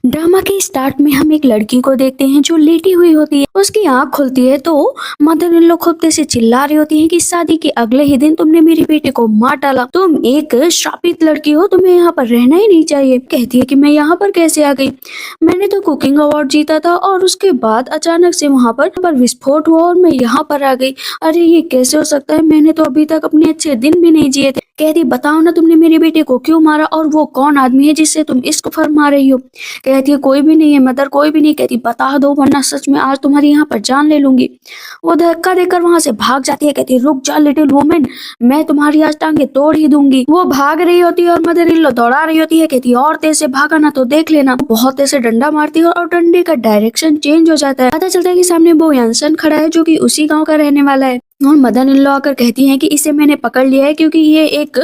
Drama के start में हम एक लड़की को देखते हैं जो लेटी हुई होती है। उसकी आंख खुलती है तो मदर इन लोग खुद से चिल्ला रही होती है कि शादी के अगले ही दिन तुमने मेरी बेटे को मार डाला, तुम एक श्रापित लड़की हो, तुम्हें यहाँ पर रहना ही नहीं चाहिए। कहती है कि मैं यहाँ पर कैसे आ गई, मैंने तो कुकिंग अवार्ड जीता था और उसके बाद अचानक से वहाँ पर विस्फोट हुआ और मैं यहाँ पर आ गई। अरे ये कैसे हो सकता है, मैंने तो अभी तक अपने अच्छे दिन भी नहीं जिए थे। कहती बताओ ना तुमने मेरे बेटे को क्यों मारा और वो कौन आदमी है जिससे तुम इसको फरमा रही हो। कहती है कोई भी नहीं है मदर, कोई भी नहीं। कहती बता दो वरना सच में आज तुम्हारी यहाँ पर जान ले लूंगी। वो धक्का देकर वहां से भाग जाती है। कहती है रुक जा लिटिल वुमेन, मैं तुम्हारी आज टांगे तोड़ ही दूंगी। वो भाग रही होती है और मदर इन लॉ दौड़ा रही होती है। कहती है और तेज से भागा ना तो देख लेना। बहुत तेज से डंडा मारती है और डंडे का डायरेक्शन चेंज हो जाता है। पता चलता है कि सामने वो यानसन खड़ा है जो कि उसी गांव का रहने वाला है। और मदर इन लॉ आकर कहती हैं कि इसे मैंने पकड़ लिया है क्योंकि ये एक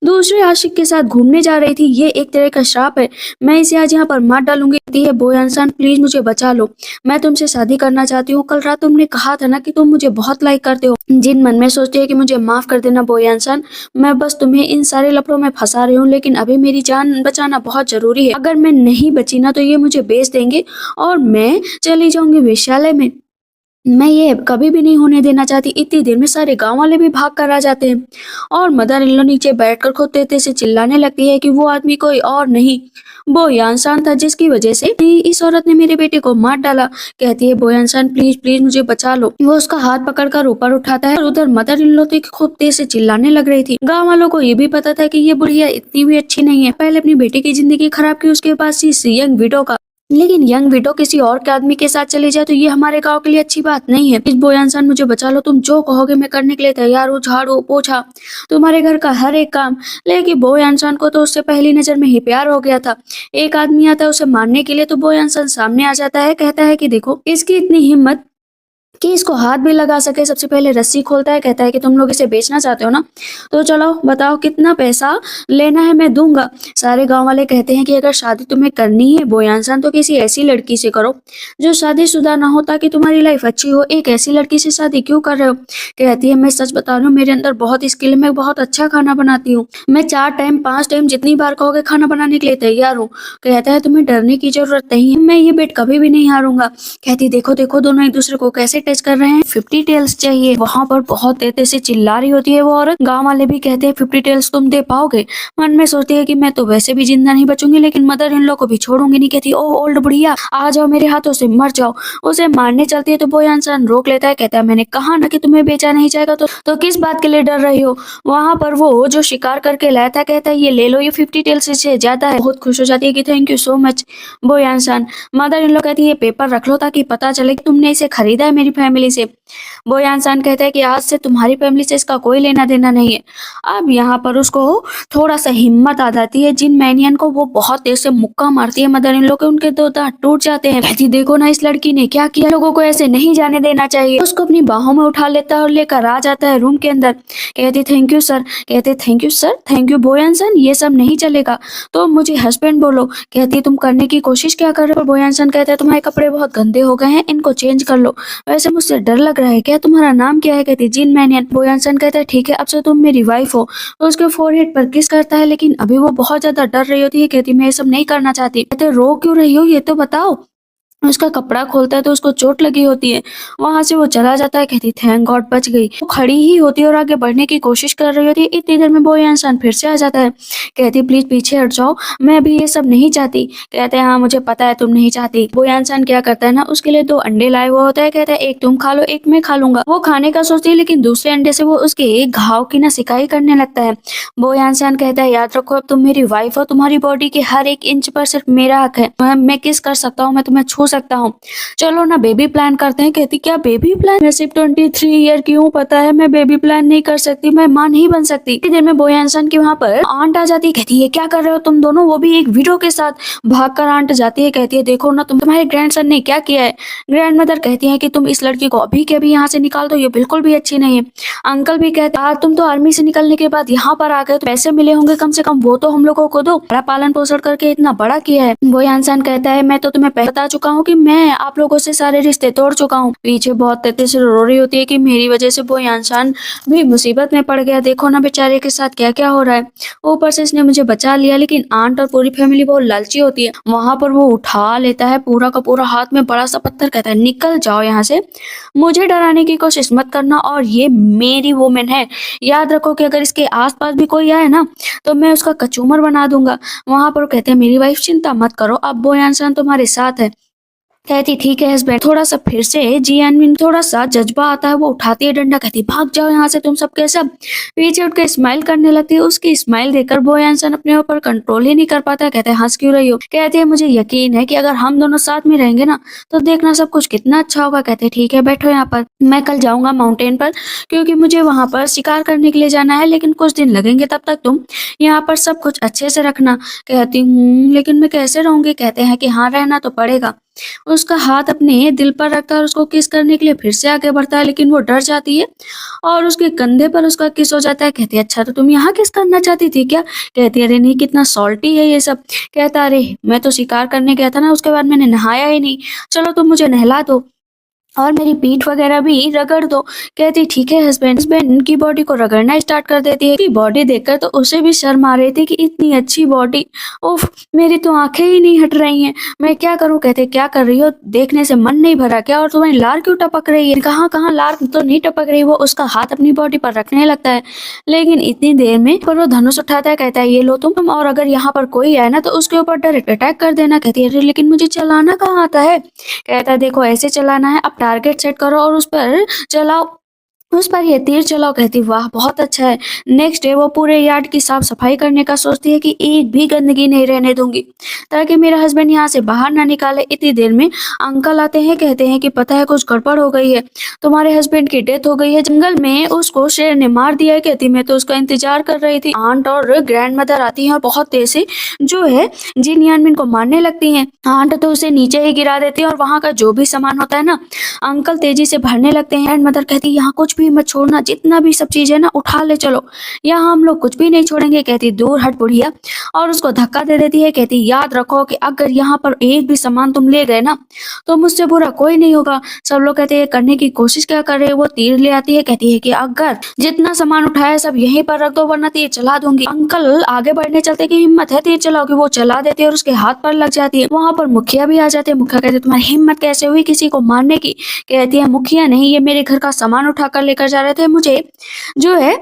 दूसरे आशिक के साथ घूमने जा रही थी, ये एक तरह का श्राप है, मैं इसे आज यहाँ पर मार डालूंगी। कहती है बोया इंसान प्लीज मुझे बचा लो, मैं तुमसे शादी करना चाहती हूँ। कल रात तुमने कहा था ना कि तुम मुझे बहुत लाइक करते हो। जिन मन में सोचते हैं कि मुझे माफ कर देना बोया इंसान, मैं बस तुम्हें इन सारे लफड़ों में फंसा रही हूँ, लेकिन अभी मेरी जान बचाना बहुत जरूरी है। अगर मैं नहीं बची ना तो ये मुझे बेच देंगे और मैं चली जाऊंगी वेश्यालय में। मैं ये कभी भी नहीं होने देना चाहती। इतनी देर में सारे गांव वाले भी भाग कर आ जाते हैं और मदर इन लॉ नीचे बैठकर खुद तेज से चिल्लाने लगती है कि वो आदमी कोई और नहीं, वो यानसान था जिसकी वजह से इस औरत ने मेरे बेटे को मार डाला। कहती है बोयानसान प्लीज प्लीज मुझे बचा लो। वो उसका हाथ पकड़कर ऊपर उठाता है और उधर मदर इन लॉ तो खूब तेज से चिल्लाने लग रही थी। गाँव वालों को ये भी पता था कि ये बुढ़िया इतनी भी अच्छी नहीं है, पहले अपनी बेटे की जिंदगी खराब की, उसके पास इस यंग विडो का, लेकिन यंग विडो किसी और के आदमी के साथ चली जाए तो ये हमारे गांव के लिए अच्छी बात नहीं है। इस बोया इंसान मुझे बचा लो, तुम जो कहोगे मैं करने के लिए तैयार हूँ, झाड़ू पोछा तुम्हारे घर का हर एक काम। लेकिन बोया इंसान को तो उससे पहली नजर में ही प्यार हो गया था। एक आदमी आता है उसे मारने के लिए तो बोया इंसान सामने आ जाता है, कहता है कि देखो इसकी इतनी हिम्मत कि इसको हाथ भी लगा सके। सबसे पहले रस्सी खोलता है, कहता है कि तुम लोग इसे बेचना चाहते हो ना, तो चलो बताओ कितना पैसा लेना है, मैं दूंगा। सारे गांव वाले कहते हैं कि अगर शादी तुम्हें करनी है बोयांसन तो किसी ऐसी लड़की से करो जो शादीशुदा ना हो ताकि तुम्हारी लाइफ अच्छी हो, एक ऐसी लड़की से शादी क्यों कर रहे हो। कहती है मैं सच बता रही हूँ, मेरे अंदर बहुत स्किल है, मैं बहुत अच्छा खाना बनाती हूँ, मैं 4 टाइम 5 टाइम जितनी बार कहोगे खाना बनाने के लिए तैयार हूँ। कहता है तुम्हें डरने की जरूरत नहीं है, मैं ये बेट कभी भी नहीं हारूंगा। कहती देखो देखो दोनों एक दूसरे को कैसे टच कर रहे हैं, 50 टेल्स चाहिए। वहां पर बहुत तेज से चिल्ला रही होती है वो औरत। गांव वाले भी कहते हैं 50 टेल्स तुम दे पाओगे। मन में सोचती है कि मैं तो वैसे भी जिंदा नहीं बचूंगी, लेकिन मदर इन लोग को भी छोड़ूंगी नहीं। कहती ओ ओल्ड बुढ़िया आ जाओ मेरे हाथों से मर जाओ। उसे मारने चलती है तो बोया इंसान रोक लेता है, कहता है मैंने कहा ना कि तुम्हें बेचा नहीं जाएगा, तो किस बात के लिए डर रही हो। वहां पर वो जो शिकार करके लाया था कहता है ये ले लो, ये 50 टेल्स से ज्यादा है। बहुत खुश हो जाती है कि थैंक यू सो मच बोया इंसान। मदर इन लोग कहती है ये पेपर रख लो ताकि पता चले कि तुमने इसे खरीदा है मेरी फैमिली से। बोया इंसान कहता है कि आज से तुम्हारी फैमिली से इसका कोई लेना देना नहीं है। अब यहाँ पर उसको थोड़ा सा हिम्मत आ जाती है। जिन मैनियन को वो बहुत तेज से मुक्का मारती है मदर इन लोग के, उनके 2 दांत टूट जाते हैं। कहती देखो ना इस लड़की ने क्या किया, लोगों को ऐसे नहीं जाने देना चाहिए। उसको अपनी बाहों में उठा लेता है और लेकर आ जाता है रूम के अंदर। कहती थैंक यू सर। कहते thank you sir, thank you बोया इंसान, ये सब नहीं चलेगा तो मुझे हस्बैंड बोलो। कहती तुम करने की कोशिश क्या कर रहे हो। बोया इंसान कहता है तुम्हारे कपड़े बहुत गंदे हो गए हैं, इनको चेंज कर लो, वैसे मुझसे डर लग रहा है, क्या तुम्हारा नाम क्या है। कहती जिन मैनियन। बोयांसन कहता है ठीक है अब से तुम मेरी वाइफ हो। तो उसके फोरहेड पर किस करता है, लेकिन अभी वो बहुत ज्यादा डर रही होती है। कहती मैं ये सब नहीं करना चाहती। कहते रो क्यों रही हो ये तो बताओ। उसका कपड़ा खोलता है तो उसको चोट लगी होती है। वहां से वो चला जाता है। कहती थैंक गॉड बच गई। वो खड़ी ही होती है और आगे बढ़ने की कोशिश कर रही होती है। इतनी देर में बोया इंसान फिर से आ जाता है। कहती प्लीज पीछे हट जाओ, मैं अभी ये सब नहीं चाहती। कहते हैं हाँ मुझे पता है तुम नहीं चाहती। बोया इंसान क्या करता है ना, उसके लिए 2 अंडे लाए हुआ होता है। कहता है एक तुम खा लो एक मैं खा लूंगा। वो खाने का सोचती है लेकिन दूसरे अंडे से वो उसके एक घाव की ना सिकाई करने लगता है। बोया इंसान कहता है याद रखो अब तुम मेरी वाइफ हो, तुम्हारी बॉडी के हर एक इंच पर सिर्फ मेरा हक है, मैं किस कर सकता हूँ, मैं तुम्हें छू सकता हूँ, चलो ना बेबी प्लान करते हैं। कहती क्या बेबी प्लान, मैं सिर्फ 23 ईयर की हूँ, पता है मैं बेबी प्लान नहीं कर सकती, मैं माँ नहीं बन सकती। इतनी देर में बोया इंसान की वहाँ पर आंट आ जाती है। कहती है क्या कर रहे हो तुम दोनों, वो भी एक वीडियो के साथ। भागकर आंट जाती है। कहती है देखो ना तुम्हारे ग्रैंडसन ने क्या किया है। ग्रैंड मदर कहती है कि तुम इस लड़की को अभी के अभी यहाँ से निकाल दो, ये बिल्कुल भी अच्छी नहीं है। अंकल भी कहते हैं तुम तो आर्मी से निकलने के बाद यहाँ पर आ गए, तो पैसे मिले होंगे कम से कम वो तो हम लोगों को दो, बड़ा पालन पोषण करके इतना बड़ा किया है। बोया इंसान कहता है मैं तो तुम्हें बता चुका हूँ हूँ कि मैं आप लोगों से सारे रिश्ते तोड़ चुका हूँ। पीछे बहुत तेजी से रो रही होती है कि मेरी वजह से वो इंसान भी मुसीबत में पड़ गया, देखो ना बेचारे के साथ क्या क्या हो रहा है। ऊपर से इसने मुझे बचा लिया, लेकिन आंट और पूरी फैमिली बहुत लालची होती है। वहां पर वो उठा लेता है पूरा का पूरा हाथ में बड़ा सा पत्थर, कहता है निकल जाओ यहाँ से, मुझे डराने की कोशिश मत करना, और ये मेरी वुमेन है, याद रखो कि अगर इसके आसपास भी कोई आए ना तो मैं उसका कचूमर बना दूंगा। वहां पर वो कहते हैं मेरी वाइफ चिंता मत करो, अब वो इंसान तुम्हारे साथ है। कहती ठीक है हस्बैंड। थोड़ा सा फिर से जियानविन थोड़ा सा जज्बा आता है, वो उठाती है डंडा, कहती भाग जाओ यहाँ से तुम सब के सब। पीछे उठ के स्माइल करने लगती है। उसकी स्माइल देखकर बोयांसन अपने ऊपर कंट्रोल ही नहीं कर पाता, कहते हैं हंस क्यों रही हो। कहती है मुझे यकीन है कि अगर हम दोनों साथ में रहेंगे ना तो देखना सब कुछ कितना अच्छा होगा। कहते हैं ठीक है बैठो यहाँ पर, मैं कल जाऊंगा माउंटेन पर क्योंकि मुझे वहां पर शिकार करने के लिए जाना है, लेकिन कुछ दिन लगेंगे, तब तक तुम यहाँ पर सब कुछ अच्छे से रखना। कहती हूँ लेकिन मैं कैसे रहूंगी। कहते हैं कि हाँ रहना तो पड़ेगा। उसका हाथ अपने दिल पर रखता है और उसको किस करने के लिए फिर से आगे बढ़ता है, लेकिन वो डर जाती है और उसके कंधे पर उसका किस हो जाता है। कहती है अच्छा तो तुम यहाँ किस करना चाहती थी क्या। कहती है अरे नहीं कितना सॉल्टी है ये सब। कहता अरे मैं तो शिकार करने गया था ना, उसके बाद मैंने नहाया ही नहीं, चलो तुम मुझे नहला दो और मेरी पीठ वगैरह भी रगड़ दो। कहती ठीक है हस्बैंड। हस्बैंड की बॉडी को रगड़ना स्टार्ट कर देती है। बॉडी देखकर तो उसे भी शर्म आ रही थी कि इतनी अच्छी बॉडी, उफ मेरी तो आंखें ही नहीं हट रही हैं, मैं क्या करूं। कहते क्या कर रही हो, देखने से मन नहीं भरा क्या, और तुम्हारी लार क्यों टपक रही है। कहाँ कहाँ लार तो नहीं टपक रही। वो उसका हाथ अपनी बॉडी पर रखने लगता है, लेकिन इतनी देर में पर वो धनुष उठाता है, कहता है ये लो तुम, और अगर यहाँ पर कोई आए ना तो उसके ऊपर डायरेक्ट अटैक कर देना। कहती है अरे लेकिन मुझे चलाना कहाँ आता है। कहता है देखो ऐसे चलाना है, अब टारगेट सेट करो और उस पर चलाओ, उस पर ये तीर चलाओ। कहती वाह बहुत अच्छा है। नेक्स्ट डे वो पूरे यार्ड की साफ सफाई करने का सोचती है कि एक भी गंदगी नहीं रहने दूंगी ताकि मेरा हस्बैंड यहाँ से बाहर ना निकाले। इतनी देर में अंकल आते हैं, कहते हैं कि पता है कुछ गड़बड़ हो गई है, तुम्हारे हस्बैंड की डेथ हो गई है, जंगल में उसको शेर ने मार दिया है। कहती मैं तो उसका इंतजार कर रही थी। आंट और ग्रैंड मदर आती है और बहुत तेज से जो है जिन यानमिन को मारने लगती हैं। आंट तो उसे नीचे ही गिरा देती है और वहां का जो भी सामान होता है ना अंकल तेजी से भरने लगते हैं। ग्रैंड मदर कहती यहाँ कुछ भी मत छोड़ना, जितना भी सब चीजें ना उठा ले चलो, यहाँ हम लोग कुछ भी नहीं छोड़ेंगे। कहती दूर हट बुढ़िया, और उसको धक्का दे देती है। कहती याद रखो कि अगर यहाँ पर एक भी सामान तुम ले गए ना तो मुझसे बुरा कोई नहीं होगा। सब लोग कहते हैं करने की कोशिश क्या कर रहे हो। वो तीर ले आती है, कहती है कि अगर जितना सामान उठाया सब यहीं पर रख दो वरना तीर चला दूंगी। अंकल आगे बढ़ने चलते कि हिम्मत है तीर चलाओगी, वो चला देती है और उसके हाथ पर लग जाती है। वहां पर मुखिया भी आ जाते हैं। मुखिया कहते तुम्हारी हिम्मत कैसे हुई किसी को मारने की। कहती है मुखिया नहीं, ये मेरे घर का सामान उठाकर लेकर जा रहे थे, मुझे जो है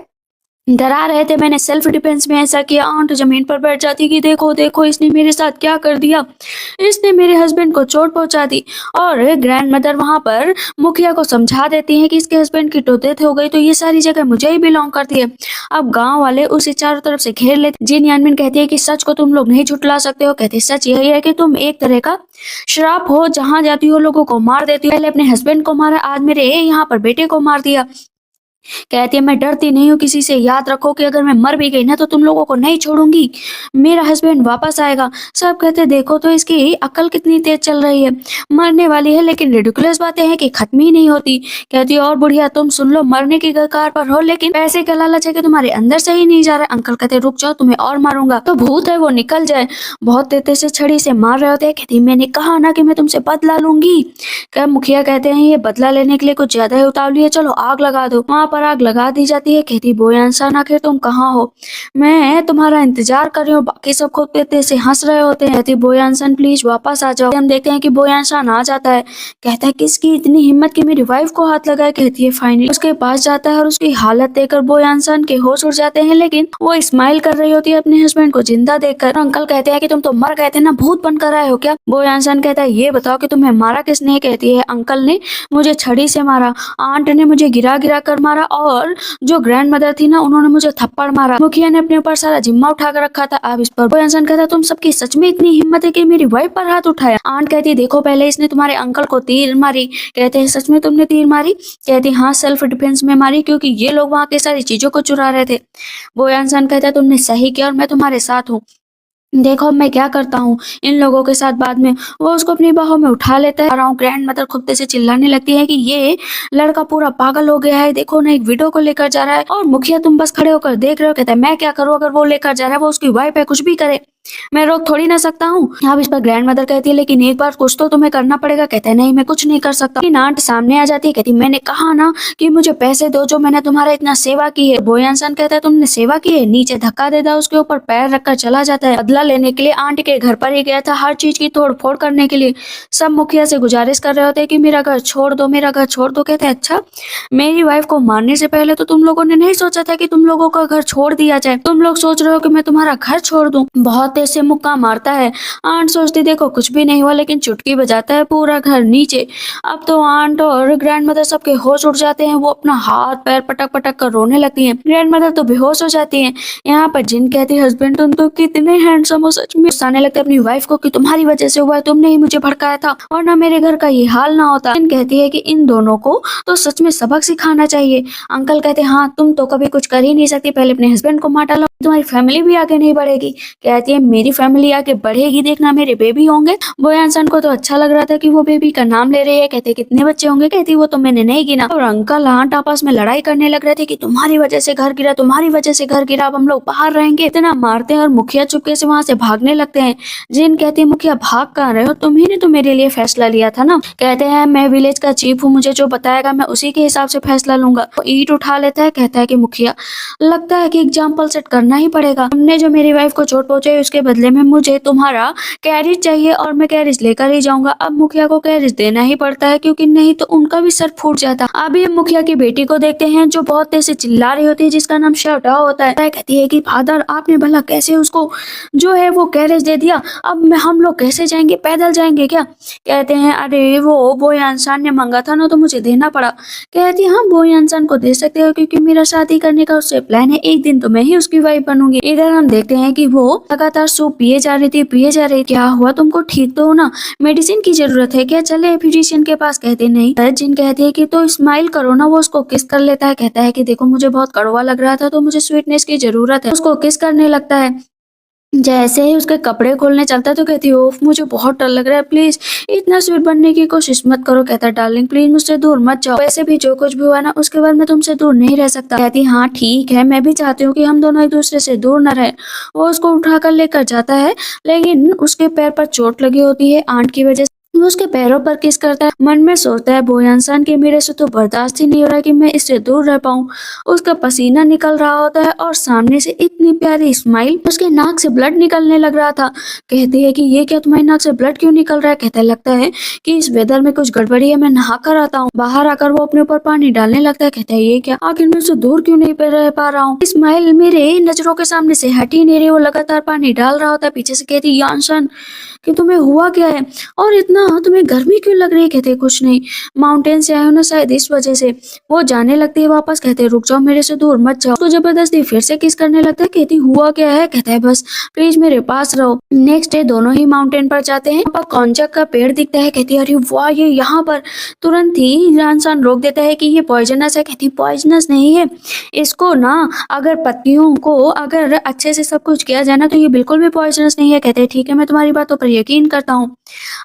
डरा रहे थे, मैंने सेल्फ डिफेंस में ऐसा किया। आंट जमीन पर बैठ जाती कि देखो देखो इसने मेरे साथ क्या कर दिया, इसने मेरे हस्बैंड को चोट पहुंचा दी। और ग्रैंड मदर वहां पर मुखिया को समझा देती हैं कि इसके हस्बैंड की तो डेथ हो गई तो ये सारी जगह मुझे ही बिलोंग करती है। अब गांव वाले उसे चारों तरफ से घेर लेते। जिन यानमिन कहती है कि सच को तुम लोग नहीं झुटला सकते हो। कहते सच यही है कि तुम एक तरह का श्राप हो, जहां जाती हो लोगों को मार देती हो। पहले अपने हस्बैंड को मारा, आज मेरे यहाँ पर बेटे को मार दिया। कहती है मैं डरती नहीं हूँ किसी से, याद रखो कि अगर मैं मर भी गई ना तो तुम लोगों को नहीं छोड़ूंगी, मेरा हस्बैंड वापस आएगा। सब कहते देखो तो इसकी अकल कितनी तेज चल रही है, मरने वाली है लेकिन रिडिकुलस बातें हैं कि खत्म ही नहीं होती। कहती है और बुढ़िया तुम सुन लो, मरने की कगार पर हो लेकिन पैसे का लालच है कि तुम्हारे अंदर से ही नहीं जा रहा। अंकल कहते रुक जाओ तुम्हें और मारूंगा, तो भूत है वो निकल जाए। बहुत तेजी से छड़ी से मार रहे होते हैं। कहती मैंने कहा ना कि मैं तुमसे बदला लूंगी। क्या मुखिया कहते हैं ये बदला लेने के लिए कुछ ज्यादा ही उतावली है, चलो आग लगा दो। वहां पर आग लगा दी जाती है। कहती बोयांसन आखिर तुम कहाँ हो, मैं तुम्हारा इंतजार कर रही हूँ। बाकी सब खूब तेज से हंस रहे होते हैं। कहती बोयांसन प्लीज वापस आ जाओ। हम देखते हैं कि बोयांसन आ जाता है। कहता है किसकी इतनी हिम्मत कि मेरी वाइफ को हाथ लगाए। कहती है फाइनली उसके पास जाता है और उसकी हालत देखकर बोयांसन के होश उड़ जाते हैं, लेकिन वो स्माइल कर रही होती है अपने हस्बैंड को जिंदा देखकर। अंकल कहते हैं कि तुम तो मर गए थे ना, भूत बनकर आए हो क्या। बोयांसन कहता है ये बताओ कि तुम्हें मारा किसने। कहती है अंकल ने मुझे छड़ी से मारा, आंट ने मुझे गिरा गिरा कर मारा, और जो ग्रैंड मदर थी ना उन्होंने मुझे थप्पड़ मारा। मुखिया ने अपने ऊपर सारा जिम्मा उठा कर रखा था। अब इस पर बोयांसन कहता तुम सबकी सच में इतनी हिम्मत है कि मेरी वाइफ पर हाथ उठाया। आंट कहती देखो पहले इसने तुम्हारे अंकल को तीर मारी। कहते हैं सच में तुमने तीर मारी। कहती हाँ सेल्फ डिफेंस में मारी क्योंकि ये लोग वहां के सारी चीजों को चुरा रहे थे। बोयांसन कहता तुमने सही किया और मैं तुम्हारे साथ हूँ, देखो अब मैं क्या करता हूँ इन लोगों के साथ। बाद में वो उसको अपनी बाहों में उठा लेता है। ग्रैंड मदर खुद से चिल्लाने लगती है कि ये लड़का पूरा पागल हो गया है, देखो ना एक विडो को लेकर जा रहा है और मुखिया तुम बस खड़े होकर देख रहे हो। कहता है मैं क्या करूँ, अगर वो लेकर जा रहा है, वो उसकी वाइफ है, कुछ भी करे। मैं रोक थोड़ी ना सकता हूँ। अब इस पर ग्रैंड मदर कहती है लेकिन एक बार कुछ तो तुम्हें करना पड़ेगा। कहता है नहीं मैं कुछ नहीं कर सकता। लेकिन आंट सामने आ जाती है, कहती मैंने कहा ना कि मुझे पैसे दो, जो मैंने तुम्हारा इतना सेवा की है। बोयांसन कहता है तुमने सेवा की है, नीचे धक्का देता है, उसके ऊपर पैर रखकर चला जाता है। बदला लेने के लिए आंट के घर पर ही गया था, हर चीज की तोड़ फोड़ करने के लिए। सब मुखिया से गुजारिश कर रहे होते हैं कि मेरा घर छोड़ दो, मेरा घर छोड़ दो। कहते हैं अच्छा, मेरी वाइफ को मारने से पहले तो तुम लोगों ने नहीं सोचा था कि तुम लोगों का घर छोड़ दिया जाए। तुम लोग सोच रहे हो कि मैं तुम्हारा घर छोड़ दूं। बहुत तेज से मुक्का मारता है। आंट सोचती देखो कुछ भी नहीं हुआ, लेकिन चुटकी बजाता है, पूरा घर नीचे। अब तो आंट और ग्रैंड मदर सबके होश उड़ जाते हैं। वो अपना हाथ पैर पटक पटक कर रोने लगती हैं। ग्रैंड मदर तो बेहोश हो जाती हैं। यहाँ पर जिन कहती है हस्बैंड तुम तो कितने हैंडसम हो, सच में। गुस्साने लगते अपनी वाइफ को कि तुम्हारी वजह से हुआ है, तुमने ही मुझे भड़काया था, वरना मेरे घर का ये हाल ना होता। जिन कहती है कि इन दोनों को तो सच में सबक सिखाना चाहिए। अंकल कहते हाँ तुम तो कभी कुछ कर ही नहीं सकती, पहले अपने हस्बैंड को मार डालो, तुम्हारी फैमिली भी आगे नहीं बढ़ेगी। कहती है मेरी फैमिली आगे बढ़ेगी, देखना मेरे बेबी होंगे। बोयांसन को तो अच्छा लग रहा था कि वो बेबी का नाम ले रही है। कहते कितने बच्चे होंगे। कहती वो तो मैंने नहीं गिना। और अंकल आंट आपस में लड़ाई करने लग रहे थे कि तुम्हारी वजह से घर गिरा, तुम्हारी वजह से घर गिरा, अब हम लोग बाहर रहेंगे। इतना मारते हैं और मुखिया चुपके से वहां से भागने लगते हैं। जिन कहती है मुखिया भाग कहाँ रहे हो, तुम्ही ने तो मेरे लिए फैसला लिया था ना। कहते हैं मैं विलेज का चीफ हूँ, मुझे जो बताएगा मैं उसी के हिसाब से फैसला लूंगा। ईंट उठा लेता है, कहता है कि मुखिया लगता है कि एग्जाम्पल सेट करना ही पड़ेगा। हमने जो मेरी वाइफ को चोट पहुंचाई उसके बदले में मुझे तुम्हारा कैरेज चाहिए और मैं कैरेज लेकर ही जाऊंगा। अब मुखिया को कैरेज देना ही पड़ता है क्योंकि नहीं तो उनका भी सर फूट जाता। अभी हम मुखिया की बेटी को देखते हैं जो बहुत तेज से चिल्ला रही होती है, जिसका नाम शाओटा होता है। कहती है कि फादर आपने भला कैसे उसको जो है वो कैरेज दे दिया, अब हम लोग कैसे जाएंगे, पैदल जाएंगे क्या। कहते हैं अरे वो बोयांसन ने मांगा था ना तो मुझे देना पड़ा। कहती है हाँ बोयांसन को दे सकते हो क्योंकि मेरा शादी करने का उससे प्लान है, एक दिन तो मैं ही उसकी वाइफ बनूंगी। इधर हम देखते हैं कि वो लगातार सूप पिए जा रही थी, पिए जा रही। क्या हुआ तुमको, ठीक तो हो ना, मेडिसिन की जरूरत है क्या, चले फिजिशियन के पास। कहते नहीं। जिन कहती है कि तो स्माइल करो ना। वो उसको किस कर लेता है। कहता है कि देखो मुझे बहुत कड़वा लग रहा था तो मुझे स्वीटनेस की जरूरत है। उसको किस करने लगता है। जैसे ही उसके कपड़े खोलने चलता है तो कहती है ओफ मुझे बहुत डर लग रहा है, प्लीज इतना स्वीट बनने की कोशिश मत करो। कहता है डार्लिंग प्लीज मुझसे दूर मत जाओ, वैसे भी जो कुछ भी हुआ ना उसके बाद मैं तुमसे दूर नहीं रह सकता। कहती हाँ ठीक है, मैं भी चाहती हूँ कि हम दोनों एक दूसरे से दूर न रहे। वो उसको उठाकर लेकर जाता है, लेकिन उसके पैर पर चोट लगी होती है आंट की वजह से। वो उसके पैरों पर किस करता है, मन में सोचता है बोयांसन कि मेरे से तो बर्दाश्त ही नहीं हो रहा कि मैं इससे दूर रह पाऊं। उसका पसीना निकल रहा होता है और सामने से इतनी प्यारी स्माइल, उसके नाक से ब्लड निकलने लग रहा था। कहती है कि ये क्या, तुम्हारी नाक से ब्लड क्यों निकल रहा है। कहता है लगता है कि इस वेदर में कुछ गड़बड़ी है, मैं नहा कर आता हूँ। बाहर आकर वो अपने ऊपर पानी डालने लगता है। कहता है ये क्या, आखिर मैं उससे दूर क्यों नहीं रह पा रहा हूँ। स्माइल मेरे नजरों के सामने से हट ही नहीं रही। वो लगातार पानी डाल रहा होता है। पीछे से कहती यांसन कि तुम्हें हुआ क्या है और इतना तुम्हें गर्मी क्यों लग रही है। कहते कुछ नहीं, माउंटेन से आए हो ना शायद इस वजह से। वो जाने लगती है वापस। कहते रुक जाओ, मेरे से दूर मत जाओ। उसको जबरदस्ती फिर से किस करने लगता है। कहती हुआ क्या है। कहता है बस प्लीज मेरे पास रहो। नेक्स्ट डे दोनों ही माउंटेन पर जाते हैं। वहाँ पर कौंचक का पेड़ दिखता है। कहती है अरे वाह ये यहाँ पर। तुरंत ही इंसान रोक देता है कि ये पॉइजनस है। कहती पॉइजनस नहीं है, इसको ना अगर पत्तियों को अगर अच्छे से सब कुछ किया जाए ना तो ये बिल्कुल भी पॉइजनस नहीं है। कहते हैं ठीक है मैं तुम्हारी बातों पर यकीन करता हूँ।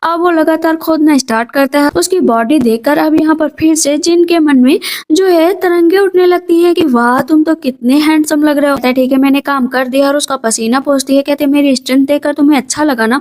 अब वो लगातार खोदना स्टार्ट करता है। उसकी बॉडी देखकर अब यहाँ पर फिर से जिन के मन में जो है तरंगे उठने लगती है कि वाह तुम तो कितने हैंडसम लग रहे हो। कहता है ठीक है मैंने काम कर दिया। और उसका पसीना पोंछती है। कहते मेरी स्ट्रेंथ देखकर तुम्हें अच्छा लगा ना।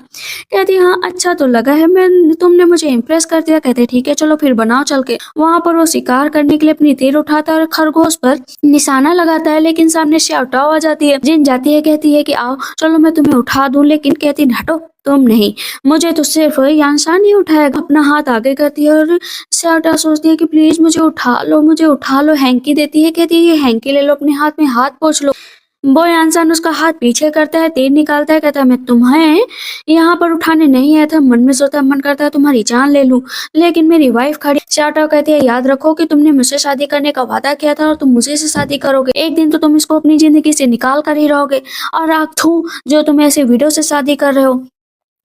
कहती हाँ अच्छा तो लगा है, मैं तुमने मुझे इम्प्रेस कर दिया। कहते ठीक है चलो फिर बनाओ चल के। वहां पर वो शिकार करने के लिए अपनी तीर उठाता है और खरगोश पर निशाना लगाता है, लेकिन सामने शाओटाओ आ जाती है। जिन जाती है, कहती है कि आओ चलो मैं तुम्हें उठा दूं, लेकिन कहती हटो तुम नहीं, मुझे तो सिर्फ यांसान ही उठाएगा। अपना हाथ आगे करती है और शाओटा सोचती है कि प्लीज मुझे उठा लो, मुझे उठा लो। हैंकी देती है। कहती है ये हैंकी ले लो, अपने हाथ में हाथ पोंछ लो। वो यांसान उसका हाथ पीछे करता है, तीर निकालता है। कहता है मैं तुम्हें यहाँ पर उठाने नहीं आया था। मन में सोचता मन करता है तुम्हारी जान ले लूं, लेकिन मेरी वाइफ खड़ी। शाओटा कहती है याद रखो कि तुमने मुझसे शादी करने का वादा किया था और तुम मुझे से शादी करोगे। एक दिन तो तुम इसको अपनी जिंदगी से निकाल कर ही रहोगे। और आग थू जो तुम ऐसे वीडियो से शादी कर रहे हो।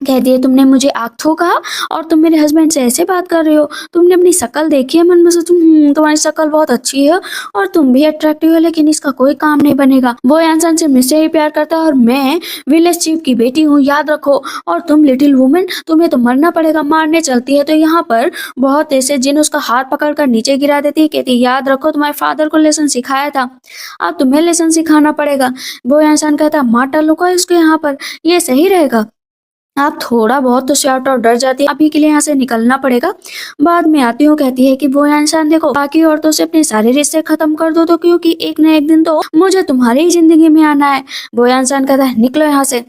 कहती है तुमने मुझे आँखों कहा और तुम मेरे हस्बैंड से ऐसे बात कर रहे हो। तुमने अपनी शक्ल देखी है? मन में सोचूं तुम्हारी शक्ल बहुत अच्छी है और तुम भी अट्रैक्टिव है, लेकिन इसका कोई काम नहीं बनेगा। वो इंसान से मुझसे ही प्यार करता है और मैं विलेज चीफ की बेटी हूँ, याद रखो। और तुम लिटिल वुमेन, तुम्हें तो मरना पड़ेगा। मारने चलती है तो यहाँ पर बहुत ऐसे जिन उसका हाथ पकड़ कर नीचे गिरा देती है। कहती है याद रखो तुम्हारे फादर को लेसन सिखाया था, अब तुम्हें लेसन सिखाना पड़ेगा। वो इंसान कहता है मार डालो का इसको यहाँ पर, ये सही रहेगा। आप थोड़ा बहुत तो शाउट आउट डर जाती है, अभी के लिए यहाँ से निकलना पड़ेगा, बाद में आती हूँ। कहती है कि वो इंसान देखो बाकी औरतों से अपने सारे रिश्ते खत्म कर दो, तो क्योंकि एक न एक दिन तो मुझे तुम्हारी ही जिंदगी में आना है। वो इंसान कहता है निकलो यहाँ से।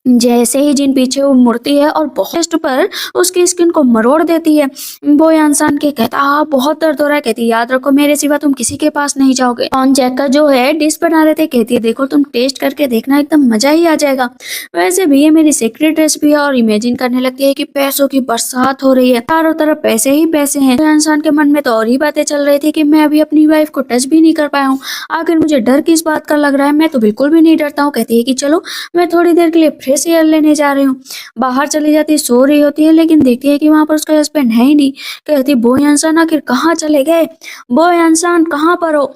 जैसे ही जिन पीछे वो मुड़ती है और बहुत पर उसकी स्किन को मरोड़ देती है। वो इंसान के कहता बहुत दर्द हो रहा है। कहती याद रखो मेरे सिवा तुम किसी के पास नहीं जाओगे। ऑन जैक का जो है डिश बना रहे थे, कहती है देखो तुम टेस्ट करके देखना, एकदम मजा ही आ जाएगा। वैसे भी ये मेरी सीक्रेट रेसिपी है। और इमेजिन करने लगती है कि पैसों की बरसात हो रही है, चारों तरफ पैसे ही पैसे हैं। तो इंसान के मन में तो और ही बातें चल रही थी कि मैं अभी अपनी वाइफ को टच भी नहीं कर पाया हूँ, आखिर मुझे डर किस बात का लग रहा है। मैं तो बिल्कुल भी नहीं डरता हूँ। कहती है कि चलो मैं थोड़ी देर के लिए फ्रेश एयर लेने जा रही हूँ। बाहर चली जाती, सो रही होती है, लेकिन देखती है कि वहां पर उसका हस्बैंड है ही नहीं। कहती वो इंसान आखिर कहाँ चले गए, वो इंसान कहाँ पर हो।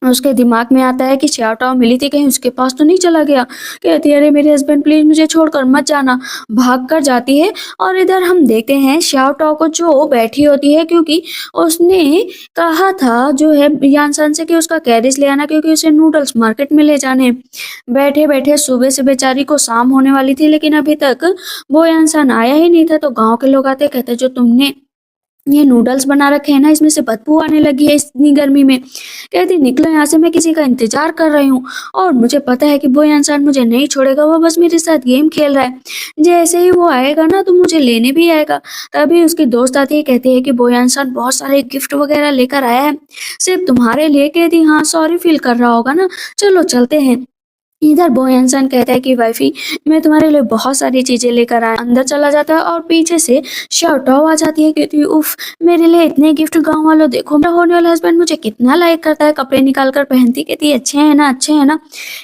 उसके दिमाग में आता है कि श्यावटाव मिली थी, कहीं उसके पास तो नहीं चला गया। कहती है अरे मेरे हस्बैंड प्लीज मुझे छोड़कर मत जाना। भाग कर जाती है और इधर हम देखते हैं श्यावटाव को जो बैठी होती है, क्योंकि उसने कहा था जो है यानसान से कि उसका कैरिज ले आना, क्योंकि उसे नूडल्स मार्केट में ले जाने। बैठे बैठे सुबह से बेचारी को शाम होने वाली थी, लेकिन अभी तक वो इंसान आया ही नहीं था। तो गांव के लोग आते, कहते जो तुमने ये नूडल्स बना रखे हैं ना, इसमें से बदबू आने लगी है इतनी गर्मी में। कहती निकलो यहाँ से, मैं किसी का इंतजार कर रही हूँ और मुझे पता है कि वो इंसान मुझे नहीं छोड़ेगा, वो बस मेरे साथ गेम खेल रहा है। जैसे ही वो आएगा ना तो मुझे लेने भी आएगा। तभी उसकी दोस्त आती है, कहती है कि वो इंसान बहुत सारे गिफ्ट वगैरह लेकर आया है सिर्फ तुम्हारे लिए। कहती हाँ सॉरी फील कर रहा होगा ना, चलो चलते हैं। इधर बॉय इंसान कहता है कि वाइफी मैं तुम्हारे लिए बहुत सारी चीजें लेकर आया। अंदर चला जाता है और पीछे से शाउटाओ आ जाती है, कहती है उफ मेरे लिए इतने गिफ्ट। गांव वालों देखो मेरा होने वाला हस्बैंड मुझे कितना लाइक करता है। कपड़े निकाल कर पहनती, कहती है अच्छे हैं ना, अच्छे हैं ना।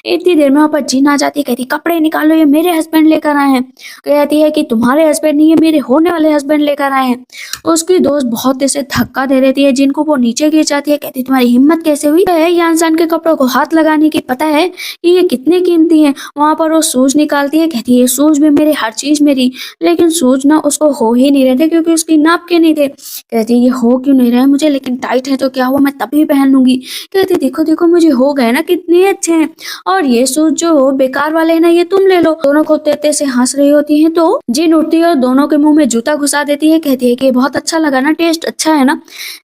इतनी देर में वहां पर जीन आ जाती है, कहती कपड़े निकालो ये मेरे हस्बैंड लेकर आए हैं। कहती है कि तुम्हारे हस्बैंड नहीं है, मेरे होने वाले हस्बैंड लेकर आए हैं। उसकी दोस्त बहुत ऐसे धक्का दे देती है जिनको वो नीचे गिर जाती है। कहती तुम्हारी हिम्मत कैसे हुई है ये इंसान के कपड़ों को हाथ लगाने की, पता है कि ये कितने कीमती हैं। वहां पर वो शूज निकालती है, कहती है शूज में मेरे हर चीज मेरी, लेकिन शूज ना उसको हो ही नहीं रहे थे क्योंकि उसकी नाप के नहीं थे। कहती है ये हो क्यों नहीं रहे मुझे, लेकिन टाइट है तो क्या हुआ, मैं तभी पहन लूंगी। कहती देखो देखो मुझे हो गए ना, कितने अच्छे हैं। और ये शूज जो बेकार वाले हैं ना ये तुम ले लो। दोनों को तेते से हंस रही होती है तो जिन उठती है और दोनों के मुंह में जूता घुसा देती है। कहती है कि बहुत अच्छा लगा ना, टेस्ट अच्छा है ना।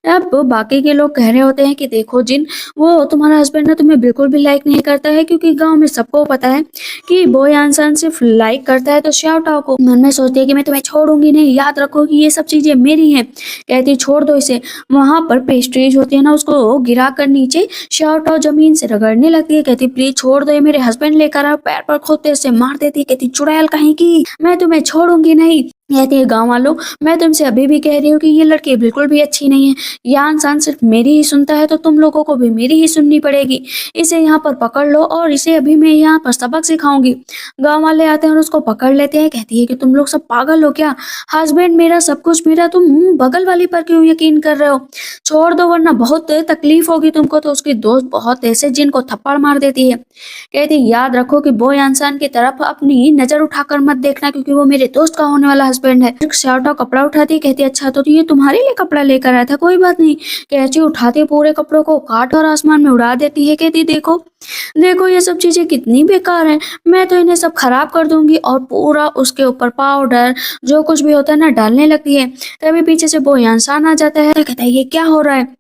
अब बाकी के लोग कह रहे होते हैं कि देखो जिन वो तुम्हारा हस्बैंड ना तुम्हें बिल्कुल भी लाइक नहीं करता है, क्योंकि गांव में सबको पता है कि बॉय इंसान सिर्फ लाइक करता है। तो शाउटाओ को मन में सोचती है कि मैं तुम्हें छोड़ूंगी नहीं, याद रखो कि ये सब चीजें मेरी हैं। कहती छोड़ दो इसे। वहां पर पेस्ट्रीज होती है ना, उसको गिरा कर नीचे शाउटाओ जमीन से रगड़ने लगती है। कहती प्लीज छोड़ दो, ये मेरे हस्बैंड लेकर आओ। पैर पर खोदते से मार देती है। कहती चुड़ैल कहीं की, मैं तुम्हें छोड़ूंगी नहीं। कहती है गाँव वालों मैं तुमसे अभी भी कह रही हूँ कि ये लड़की बिल्कुल भी अच्छी नहीं है। यह इंसान सिर्फ मेरी ही सुनता है तो तुम लोगों को भी मेरी ही सुननी पड़ेगी। इसे यहाँ पर पकड़ लो और इसे अभी मैं यहाँ पर सबक सिखाऊंगी। गाँव वाले आते हैं और उसको पकड़ लेते हैं। कहती है कि तुम लोग सब पागल हो क्या, हस्बैंड मेरा सब कुछ मेरा, तुम बगल वाली पर क्यों यकीन कर रहे हो। छोड़ दो वरना बहुत तकलीफ होगी तुमको। तो उसकी दोस्त बहुत ऐसे जिनको थप्पड़ मार देती है। कहती याद रखो कि वो इंसान की तरफ अपनी नजर उठाकर मत देखना, क्योंकि वो मेरे दोस्त का होने वाला हस्बैंड है। शाउटाओ कपड़ा उठाती, कहती अच्छा तो ये तुम्हारे लिए कपड़ा लेकर आया था, कोई बात नहीं। कैची उठाती पूरे कपड़ों को काट और आसमान में उड़ा देती है। कहती देखो देखो ये सब चीजें कितनी बेकार हैं, मैं तो इन्हें सब खराब कर दूंगी। और पूरा उसके ऊपर पाउडर जो कुछ भी होता है ना डालने लगती है। तभी पीछे से वो इंसान आ जाता है, कहता है ये क्या हो रहा है।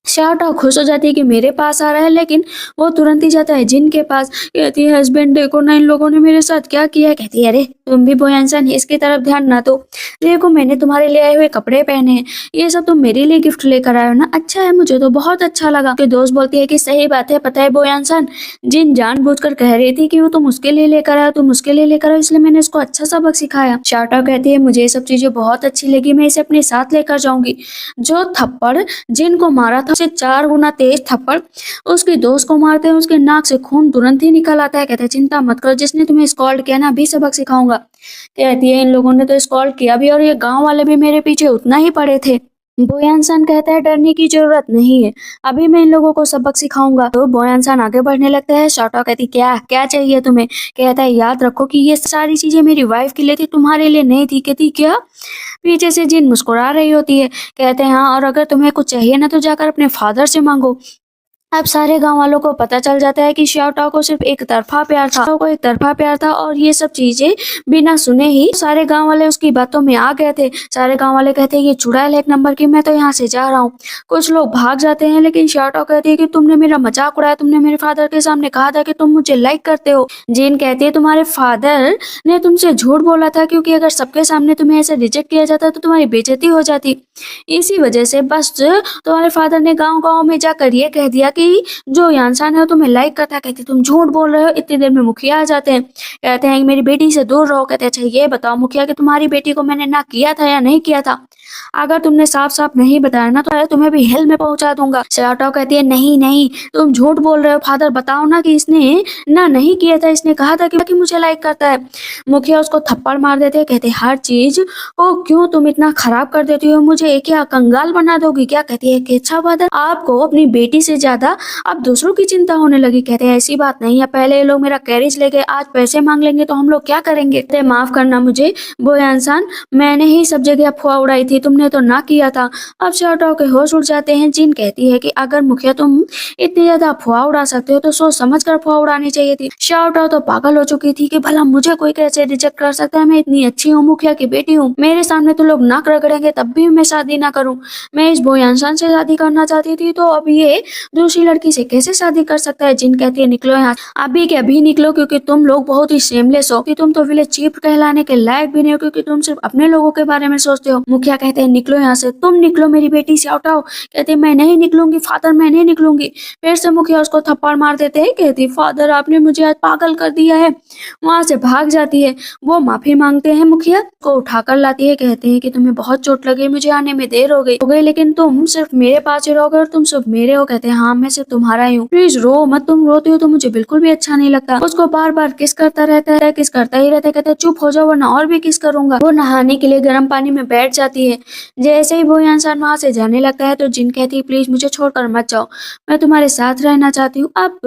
शाउटाओ खुश हो जाती है कि मेरे पास आ रहा है, लेकिन वो तुरंत ही जाता है जिन के पास। कहती है हस्बैंड देखो ना इन लोगों ने मेरे साथ क्या किया है। कहती है अरे तुम भी वो इंसान है, इसकी तरफ ध्यान ना दो। देखो मैंने तुम्हारे लिए आए हुए कपड़े पहने हैं, ये सब तुम मेरे लिए गिफ्ट लेकर आए हो ना, अच्छा है, मुझे तो बहुत अच्छा लगा। कि दोस्त बोलती है कि सही बात है, पता है वो इंसान जिन जानबूझकर कह रही थी कि वो तुम उसके लिए लेकर आओ, तुम उसके लिए लेकर आओ, इसलिए मैंने इसको अच्छा सबक सिखाया। शाउटाओ कहती है मुझे ये सब चीजें बहुत अच्छी लगी, मैं इसे अपने साथ लेकर जाऊंगी। जो थप्पड़ जिनको मारा था उससे 4 गुना तेज थप्पड़ उसके दोस्त को मारते हैं। उसके नाक से खून तुरंत ही निकल आता है। कहते हैं चिंता मत करो, जिसने तुम्हें स्कॉल्ड किया ना अभी सबक सिखाऊंगा। कहती है इन लोगों ने तो स्कॉल्ड किया भी और ये गांव वाले भी मेरे पीछे उतना ही पड़े थे। बोयांसान कहता है डरने की जरूरत नहीं है, अभी मैं इन लोगों को सबक सिखाऊंगा। तो बोयांसान आगे बढ़ने लगता है। शाओटाओ कहती क्या क्या चाहिए तुम्हें? कहता है याद रखो कि ये सारी चीजें मेरी वाइफ के लिए थी, तुम्हारे लिए नहीं थी। कहती क्या? पीछे से जिन मुस्कुरा रही होती है। कहते हैं हाँ, और अगर तुम्हें कुछ चाहिए ना तो जाकर अपने फादर से मांगो। अब सारे गांव वालों को पता चल जाता है कि शाओटाओ को सिर्फ एक तरफा प्यार था, को एक तरफा प्यार था और ये सब चीजें बिना सुने ही सारे गांव वाले उसकी बातों में आ गए थे। सारे गांव वाले कहते हैं ये चुड़ैल है एक नंबर की, मैं तो यहाँ से जा रहा हूँ। कुछ लोग भाग जाते हैं लेकिन शाओटाओ कहती है कि तुमने मेरा मजाक उड़ाया, तुमने मेरे फादर के सामने कहा था कि तुम मुझे लाइक करते हो। जीन कहती है तुम्हारे फादर ने तुमसे झूठ बोला था, क्योंकि अगर सबके सामने तुम्हें ऐसे रिजेक्ट किया जाता तो तुम्हारी बेइज्जती हो जाती। इसी वजह से बस तुम्हारे फादर ने गांव गांव में जाकर ये कह दिया कि जो इंसान है तुम्हें लाइक करता है। कहती तुम झूठ बोल रहे हो, इतनी देर में मुखिया आ जाते हैं। कहते हैं कि मेरी बेटी से दूर रहो। कहते हैं अच्छा ये बताओ मुखिया कि तुम्हारी बेटी को मैंने ना किया था या नहीं किया था? अगर तुमने साफ साफ नहीं बताया ना तो तुम्हें भी हेल में पहुंचा दूंगा। शाओटाओ कहती है नहीं नहीं, तुम झूठ बोल रहे हो फादर, बताओ ना कि इसने ना नहीं किया था, इसने कहा था कि मुझे लाइक करता है। मुखिया उसको थप्पड़ मार देते हैं। कहते हर चीज को क्यों तुम इतना खराब कर देती हो, मुझे क्या कंगाल बना दोगी क्या? कहती है कि अच्छा फादर, आपको अपनी बेटी से ज्यादा अब दूसरों की चिंता होने लगी। कहते हैं ऐसी बात नहीं है, पहले ये लोग मेरा कैरेज ले गए, आज पैसे मांग लेंगे तो हम लोग क्या करेंगे? कहते हैं, माफ करना मुझे बोया इंसान, मैंने ही सब जगह अफवाह उड़ाई थी, तुमने तो ना किया था। अब शाओटाओ के होश उड़ जाते हैं। जिन कहती है कि अगर मुखिया तुम इतनी ज्यादा अफवाह उड़ा सकते हो तो सोच समझ कर अफवाह उड़ानी चाहिए थी। शाओटाओ तो पागल हो चुकी थी कि भला मुझे कोई कैसे रिजेक्ट कर सकता है, मैं इतनी अच्छी हूँ, मुखिया की बेटी हूँ, मेरे सामने तो लोग नाक रगड़ेंगे तब भी मैं शादी ना करूँ। मैं इस बोया इंसान से शादी करना चाहती थी, तो अब ये दूसरी लड़की से कैसे शादी कर सकता है? जिन कहती है निकलो यहाँ, अभी के अभी निकलो, क्योंकि तुम लोग बहुत ही शेमलेस हो, कि तुम तो विलेज चीफ कहलाने के लायक भी नहीं हो, क्योंकि तुम सिर्फ अपने लोगों के बारे में सोचते हो। मुखिया कहते हैं निकलो यहाँ से, तुम निकलो, मेरी बेटी से हटाओ। कहते हैं मैं नहीं निकलूंगी फादर, मैं नहीं निकलूंगी। फिर से मुखिया उसको थप्पड़ मार देते हैं। कहती फादर आपने मुझे आज पागल कर दिया है। वहां से भाग जाती है। वो माफी मांगते हैं, मुखिया को उठाकर लाती है। कहते हैं कि तुम्हें बहुत चोट लगी, मुझे आने में देर हो गई, लेकिन तुम सिर्फ मेरे पास ही रहोगे और तुम सिर्फ मेरे हो। कहते हैं हाँ मैं सिर्फ तुम्हारा ही हूँ, प्लीज रो मत, तुम रोते हो तो मुझे बिल्कुल भी अच्छा नहीं लगता। उसको बार बार किस करता रहता है, किस करता ही रहता है। कहते हैं चुप हो जाओ वरना और भी किस करूंगा। वो नहाने के लिए गर्म पानी में बैठ जाती है। जैसे ही वो इंसान वहां से जाने लगता है तो जिन कहती है प्लीज मुझे छोड़कर मत जाओ, मैं तुम्हारे साथ रहना चाहती हूँ। अब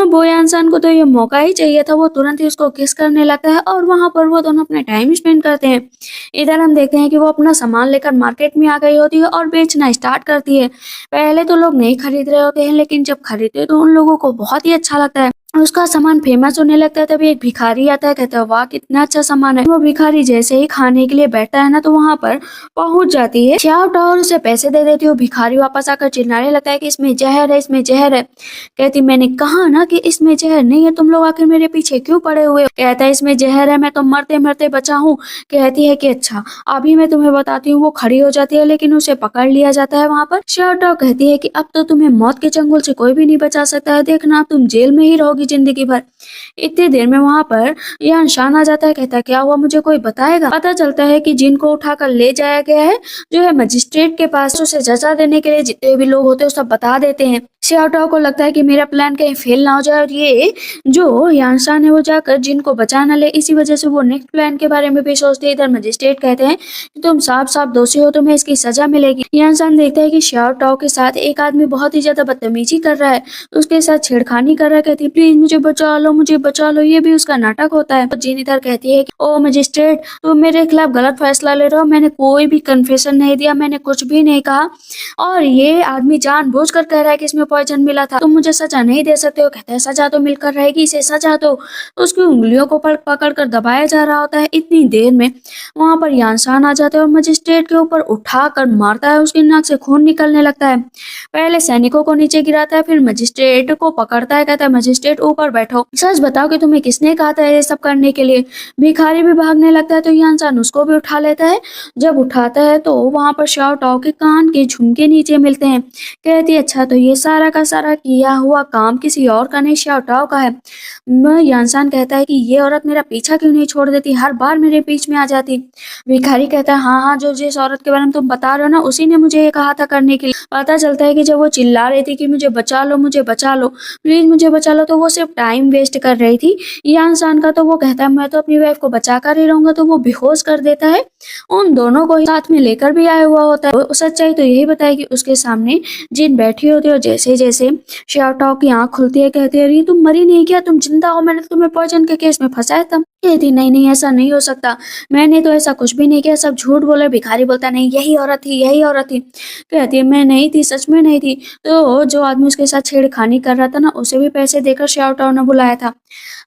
बोया इंसान को तो ये मौका ही चाहिए था, वो तुरंत ही उसको किस करने लगता है और वहां पर वो दोनों अपना टाइम स्पेंड करते हैं। इधर हम देखते हैं कि वो अपना सामान लेकर मार्केट में आ गई होती है और बेचना स्टार्ट करती है। पहले तो लोग नहीं खरीद रहे होते हैं, लेकिन जब खरीदते हैं तो उन लोगों को बहुत ही अच्छा लगता है। उसका सामान फेमस होने लगता है। तभी एक भिखारी आता है, कहता है वाह कितना अच्छा सामान है। वो भिखारी जैसे ही खाने के लिए बैठता है ना तो वहां पर पहुंच जाती है शाओटाओ और उसे पैसे दे देती है। भिखारी वापस आकर चिल्लाने लगता है कि इसमें जहर है, इसमें जहर है। कहती मैंने कहा ना कि इसमें जहर नहीं है, तुम लोग आखिर मेरे पीछे क्यों पड़े हुए हो? कहता है इसमें जहर है, मैं तो मरते मरते बचा हूँ। कहती है कि अच्छा अभी मैं तुम्हें बताती हूँ। वो खड़ी हो जाती है लेकिन उसे पकड़ लिया जाता है। वहां पर शाओटाओ कहती है कि अब तो तुम्हें मौत के चंगुल से कोई भी नहीं बचा सकता है, देखना तुम जेल में ही रहोगी जिंदगी भर। इतनी देर में वहां पर यह इंसान आ जाता है। कहता है क्या हुआ, मुझे कोई बताएगा? पता चलता है कि जिनको उठाकर ले जाया गया है जो है मजिस्ट्रेट के पास, उसे सजा देने के लिए जितने भी लोग होते हैं सब बता देते हैं। शाओटाओ को लगता है कि मेरा प्लान कहीं फेल ना हो जाए और ये जो इंसान है वो जाकर जिनको बचा ना ले, इसी वजह से वो नेक्स्ट प्लान के बारे में भी सोचते हैं। इधर मजिस्ट्रेट कहते हैं कि तुम साफ साफ दोषी हो, तुम्हें इसकी सजा मिलेगी। यह इंसान देखता है कि शाओटाओ के साथ एक आदमी बहुत ही ज्यादा बदतमीजी कर रहा है, उसके साथ छेड़खानी कर रहा है। कहती प्लीज मुझे बचा लो, मुझे बचा लो। ये भी उसका नाटक होता है। जीन इधर कहती है ओ मजिस्ट्रेट तुम मेरे खिलाफ गलत फैसला ले रहे हो, मैंने कोई भी कन्फेशन नहीं दिया, मैंने कुछ भी नहीं कहा और ये आदमी जानबूझकर कह रहा है कि इसमें पॉइजन मिला था, तुम मुझे सजा नहीं दे सकते हो। कहता है सजा तो मिलकर रहेगी, इसे सजा दो। उसकी उंगलियों को पकड़ कर दबाया जा रहा होता है। इतनी देर में वहां पर यांसान आ जाता है और मजिस्ट्रेट के ऊपर उठा कर मारता है। उसकी नाक से खून निकलने लगता है। पहले सैनिकों को नीचे गिराता है, फिर मजिस्ट्रेट को पकड़ता है। कहता है मजिस्ट्रेट ऊपर बैठो, सच बताओ कि तुम्हें किसने कहा था ये सब करने के लिए? भिखारी भी भागने लगता है तो यह इंसान उसको भी उठा लेता है। जब उठाता है तो वहां पर शाओटाओ के कान के झुमके नीचे मिलते हैं। कहती है अच्छा तो ये सारा सारा का सारा किया हुआ काम किसी और का नहीं, शाओटाओ का है। यानसान कहता है कि ये औरत मेरा पीछा क्यों नहीं छोड़ देती, हर बार मेरे बीच में आ जाती। भिखारी कहता है हाँ हाँ, जो जिस औरत के बारे में तुम बता रहे हो ना, उसी ने मुझे ये कहा था करने के लिए। पता चलता है कि जब वो चिल्ला रही थी कि मुझे बचा लो, मुझे बचा लो, प्लीज मुझे बचा लो, तो वो सिर्फ टाइम वेस्ट कर रही थी यानसान का। तो वो कहता है मैं तो अपनी वाइफ को बचा कर ही रहूंगा, तो वो बेहोश कर देता है। उन दोनों को ही साथ में लेकर भी आया हुआ होता है। सच्चाई तो यही बताई कि उसके सामने जिन बैठी होती है, और जैसे जैसे शाओटाओ की आंख खुलती है, कहती है अरे तुम मरी नहीं क्या, तुम जिंदा हो, मैंने तुम्हें पॉइजन के केस में फंसाया था। कहती नहीं नहीं, ऐसा नहीं हो सकता, मैंने तो ऐसा कुछ भी नहीं किया, सब झूठ बोले। भिखारी बोलता नहीं, यही औरत थी, यही औरत थी। कहती है मैं नहीं थी, सच में नहीं थी। तो जो आदमी उसके साथ छेड़खानी कर रहा था ना, उसे भी पैसे देकर शाओटाओ ने बुलाया था।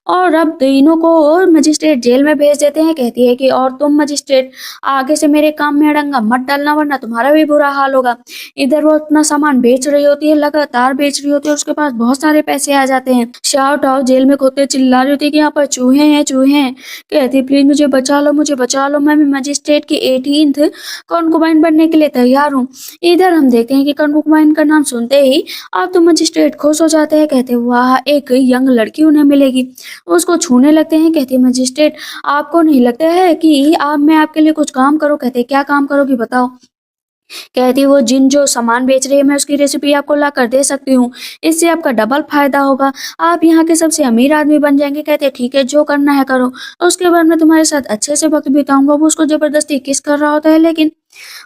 और अब तीनों को मजिस्ट्रेट जेल में भेज देते हैं। कहती है कि और तुम मजिस्ट्रेट, आगे से मेरे काम में अड़ंगा मत डालना, वरना तुम्हारा भी बुरा हाल होगा। इधर वो अपना सामान बेच रही होती है, लगातार बेच रही होती है, उसके पास बहुत सारे पैसे आ जाते हैं। शाओटाओ जेल में खोते चिल्ला रही होती है कि यहाँ पर चूहे हैं, चूहे हैं। कहती है प्लीज मुझे बचा लो, मुझे बचा लो, मैं भी मजिस्ट्रेट की 18th कॉन्कुबाइन बनने के लिए तैयार हूँ। इधर हम देखते हैं कि कॉन्कुबाइन का नाम सुनते ही अब तो मजिस्ट्रेट खुश हो जाते हैं। कहते हैं वाह, एक यंग लड़की उन्हें मिलेगी। उसको छूने लगते हैं। कहती है मजिस्ट्रेट, आपको नहीं लगता है कि आप मैं आपके लिए कुछ काम करूं? कहते हैं क्या काम करोगी बताओ। कहती है वो जिन जो सामान बेच रही है, मैं उसकी रेसिपी आपको ला कर दे सकती हूँ, इससे आपका डबल फायदा होगा, आप यहाँ के सबसे अमीर आदमी बन जाएंगे। कहते हैं ठीक है, जो करना है करो। उसके बाद मैं तुम्हारे साथ अच्छे से वक्त बिताऊंगा। वो उसको जबरदस्ती किस कर रहा होता है, लेकिन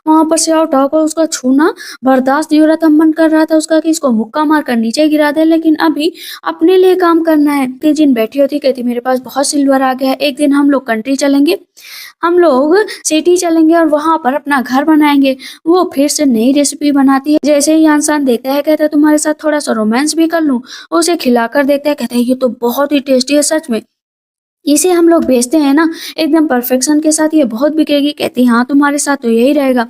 वहां पर शाओटाओ को उसका छूना बर्दाश्त नहीं हो रहा था। मन कर रहा था उसका कि इसको मुक्का मार कर नीचे गिरा दे, लेकिन अभी अपने लिए काम करना है। तेजिन बैठी होती, कहती मेरे पास बहुत सिल्वर आ गया है, एक दिन हम लोग कंट्री चलेंगे, हम लोग सिटी चलेंगे और वहां पर अपना घर बनाएंगे। वो फिर से नई रेसिपी बनाती है। जैसे ही इंसान देखता है, कहता है तुम्हारे साथ थोड़ा सा रोमांस भी कर लूं। उसे खिलाकर देखता है, कहता है ये तो बहुत ही टेस्टी है, सच में इसे हम लोग बेचते हैं ना एकदम परफेक्शन के साथ, ये बहुत बिकेगी। कहती हाँ तुम्हारे साथ तो यही रहेगा।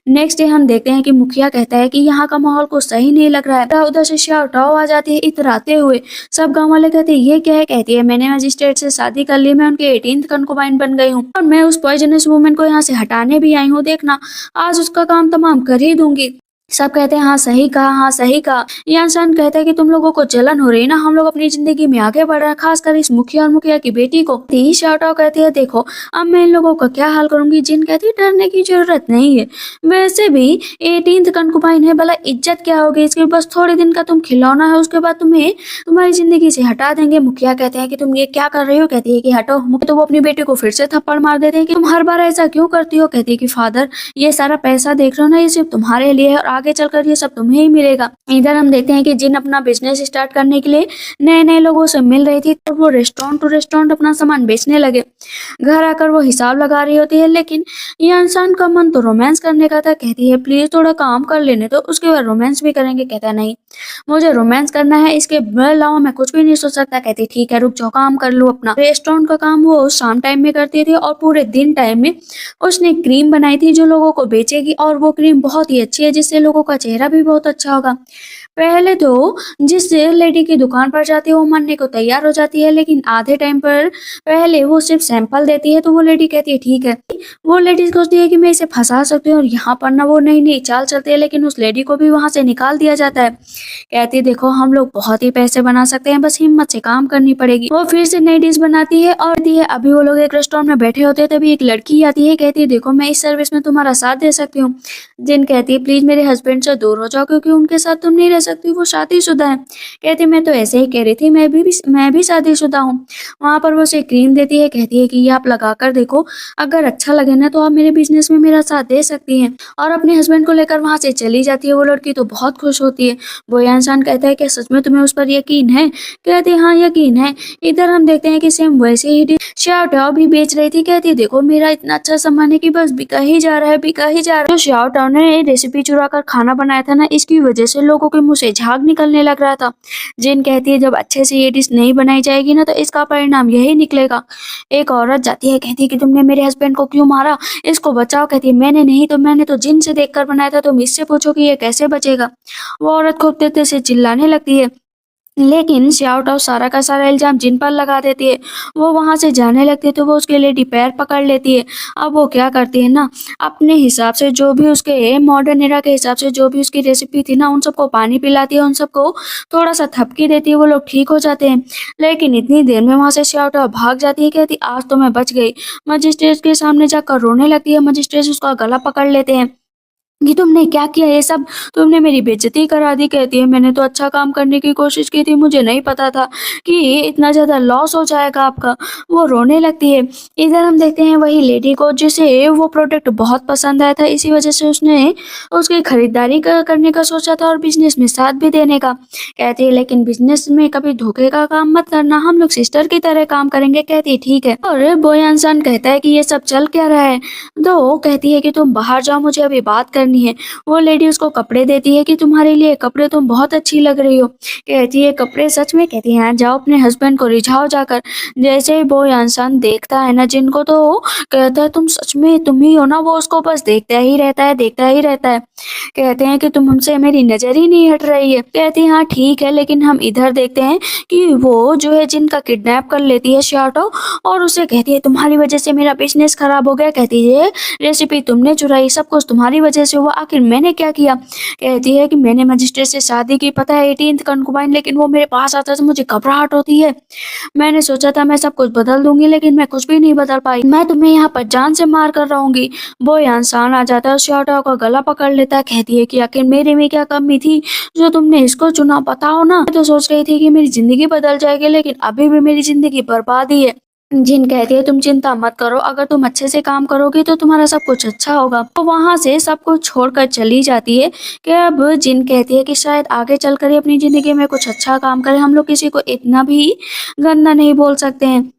नेक्स्ट डे हम देखते हैं कि मुखिया कहता है कि यहाँ का माहौल को सही नहीं लग रहा है। उधर से शाओटाओ आ जाती है इतराते हुए। सब गांव वाले कहते हैं ये क्या है? कहती है मैंने मजिस्ट्रेट से शादी कर ली, मैं उनके 18th कंकुबाइन बन गई हूँ, और मैं उस पॉइजनस वुमेन को यहाँ से हटाने भी आई हूँ, देखना आज उसका काम तमाम कर ही दूंगी। सब कहते हैं हाँ सही कहा, हाँ सही कहा। यानसान कहता है कि तुम लोगों को जलन हो रही है ना, हम लोग अपनी जिंदगी में आगे बढ़ रहे हैं, खासकर इस मुखिया और मुखिया की बेटी को। ती शाओटाओ कहती है देखो अब मैं इन लोगों का क्या हाल करूंगी। जिन कहती है डरने की जरूरत नहीं है, वैसे भी 18th कंकुबाइन है, भला इज्जत क्या होगी इसकी, बस थोड़े दिन का तुम खिलौना है, उसके बाद तुम्हें तुम्हारी जिंदगी से हटा देंगे। मुखिया कहते हैं कि तुम ये क्या कर रही हो? कहती है कि हटो। मुखिया तो वो अपनी बेटी को फिर से थप्पड़ मार देते हैं कि तुम हर बार ऐसा क्यों करती हो? कहती है कि फादर ये सारा पैसा देख रहे हो ना, ये सिर्फ तुम्हारे लिए है और आगे चलकर ये सब तुम्हें ही मिलेगा। इधर हम देखते हैं कि जिन अपना बिजनेस स्टार्ट करने के लिए नए नए लोगों से मिल रही थी, तो वो रेस्टोरेंट टू रेस्टोरेंट अपना सामान बेचने लगे। घर आकर वो हिसाब लगा रही होती है, लेकिन ये इंसान का मन तो रोमांस करने का था। कहती है प्लीज थोड़ा काम कर लेने तो, उसके बाद रोमांस भी करेंगे। कहता है नहीं मुझे रोमांस करना है, इसके अलावा मैं कुछ भी नहीं सोच सकता। कहती ठीक है रुक जाओ, काम कर लो अपना। रेस्टोरेंट का काम वो शाम टाइम में करती थी और पूरे दिन टाइम में उसने क्रीम बनाई थी जो लोगों को बेचेगी, और वो क्रीम बहुत ही अच्छी है जिससे लोगों का चेहरा भी बहुत अच्छा होगा। पहले तो जिस लेडी की दुकान पर जाती है वो मानने को तैयार हो जाती है, लेकिन आधे टाइम पर पहले वो सिर्फ सैंपल देती है, तो वो लेडी कहती है ठीक है। वो लेडी सोचती है कि मैं इसे फंसा सकती हूँ, और यहाँ पर ना वो नई नई चाल चलती है, लेकिन उस लेडी को भी वहां से निकाल दिया जाता है। कहती है देखो हम लोग बहुत ही पैसे बना सकते हैं, बस हिम्मत से काम करनी पड़ेगी। वो फिर से नई डिश बनाती है और दी है। अभी वो लोग एक रेस्टोरेंट में बैठे होते हैं, तभी एक लड़की आती है। कहती है देखो मैं इस सर्विस में तुम्हारा साथ दे सकती हूँ। जिन कहती है प्लीज मेरे हस्बैंड से दूर हो जाओ, क्योंकि उनके साथ तुम नहीं रह सकती, वो शादीशुदा है। कहती मैं तो ऐसे ही कह रही थी, मैं भी शादीशुदा हूँ। वहां पर वो उसे क्रीम देती है। कहती है कि ये आप लगा कर देखो, अगर अच्छा लगे ना तो आप मेरे बिजनेस में मेरा साथ दे सकती हैं, और अपने हस्बैंड को लेकर वहां से चली जाती है। वो लड़की तो बहुत खुश होती है। वो इंसान कहता है कि सच में तुम्हें उस पर यकीन है? कहती है हाँ यकीन है। इधर हम देखते हैं कि सेम वैसे ही शाओटाओ भी बेच रही थी। कहती है देखो मेरा इतना अच्छा सामान है कि बस बिका ही जा रहा है, बिका ही जा रहा है। तो शाओटाओ ने रेसिपी चुरा कर खाना बनाया था ना, इसकी वजह से लोगों के मुंह से झाग निकलने लग रहा था। जिन कहती है जब अच्छे से ये डिश नहीं बनाई जाएगी ना, तो इसका परिणाम यही निकलेगा। एक औरत जाती है, कहती है कि तुमने मेरे हस्बैंड को क्यों मारा, इसको बचाओ। कहती है मैंने नहीं, तो मैंने तो जिन से देखकर बनाया था, तुम इससे पूछो कि ये कैसे बचेगा। वो औरत खूब तेज से चिल्लाने लगती है। लेकिन श्याओ सारा का सारा इल्जाम जिन पर लगा देती है। वो वहां से जाने लगती है तो वो उसके लेडी पैर पकड़ लेती है। अब वो क्या करती है ना, अपने हिसाब से जो भी उसके मॉडर्न एरा के हिसाब से जो भी उसकी रेसिपी थी ना, उन सबको पानी पिलाती है, उन सबको थोड़ा सा थपकी देती है, वो लोग ठीक हो जाते हैं। लेकिन इतनी देर में वहां से श्याओ भाग जाती है, कहती आज तो मैं बच गई। मजिस्ट्रेट के सामने जाकर रोने लगती है। मजिस्ट्रेट उसका गला पकड़ लेते हैं कि तुमने क्या किया ये सब, तुमने मेरी बेइज्जती करा दी। कहती है मैंने तो अच्छा काम करने की कोशिश की थी, मुझे नहीं पता था कि इतना ज्यादा लॉस हो जाएगा आपका। वो रोने लगती है। इधर हम देखते हैं वही लेडी को जिसे वो प्रोडक्ट बहुत पसंद आया था, इसी वजह से उसने उसकी खरीदारी करने का सोचा था और बिजनेस में साथ भी देने का। कहती है लेकिन बिजनेस में कभी धोखे का काम मत करना, हम लोग सिस्टर की तरह काम करेंगे। कहती है ठीक है। और बोयान सान कहता है कि ये सब चल क्या रहा है। तो कहती है कि तुम बाहर जाओ, मुझे अभी बात करनी है। वो लेडी उसको कपड़े देती है कि तुम्हारे लिए कपड़े, तुम बहुत अच्छी लग रही हो। कहती है कपड़े सच में? कहती है हाँ, जाओ अपने हस्बैंड को रिझाओ जाकर। जैसे ही वो इंसान देखता है ना जिनको, तो कहता है तुम सच में तुम ही हो ना। वो उसको बस देखता ही रहता है, देखता ही रहता है। कहते हैं कि तुम हमसे, मेरी नजर ही नहीं हट रही है। कहती है हाँ ठीक है, लेकिन हम इधर देखते हैं कि वो जो है जिनका किडनैप कर लेती है शार्टो, और उसे कहती है तुम्हारी वजह से मेरा बिजनेस खराब हो गया। कहती है रेसिपी तुमने चुराई, सब कुछ तुम्हारी वजह से हुआ, आखिर मैंने क्या किया। कहती है कि मैंने मजिस्ट्रेट से शादी की, पता है 18th कंकुबाइन, लेकिन वो मेरे पास आता है तो मुझे घबराहट होती है। मैंने सोचा था मैं सब कुछ बदल दूंगी, लेकिन मैं कुछ भी नहीं बदल पाई। मैं तुम्हें यहाँ पर जान से मार कर रहूंगी। वो इंसान आ जाता है, शार्टो का गला पकड़ लेता है। कहती है कि आखिर मेरे में क्या कमी थी जो तुमने इसको चुना, बताओ ना। मैं तो सोच रही थी कि मेरी जिंदगी बदल जाएगी, लेकिन अभी भी मेरी जिंदगी बर्बाद ही है। जिन कहती है तुम चिंता मत करो, अगर तुम अच्छे से काम करोगे तो तुम्हारा सब कुछ अच्छा होगा। तो वहां से सब कुछ छोड़कर चली जाती है। कि अब जिन कहती है कि शायद आगे चलकर ही अपनी जिंदगी में कुछ अच्छा काम करे, हम लोग किसी को इतना भी गंदा नहीं बोल सकते हैं।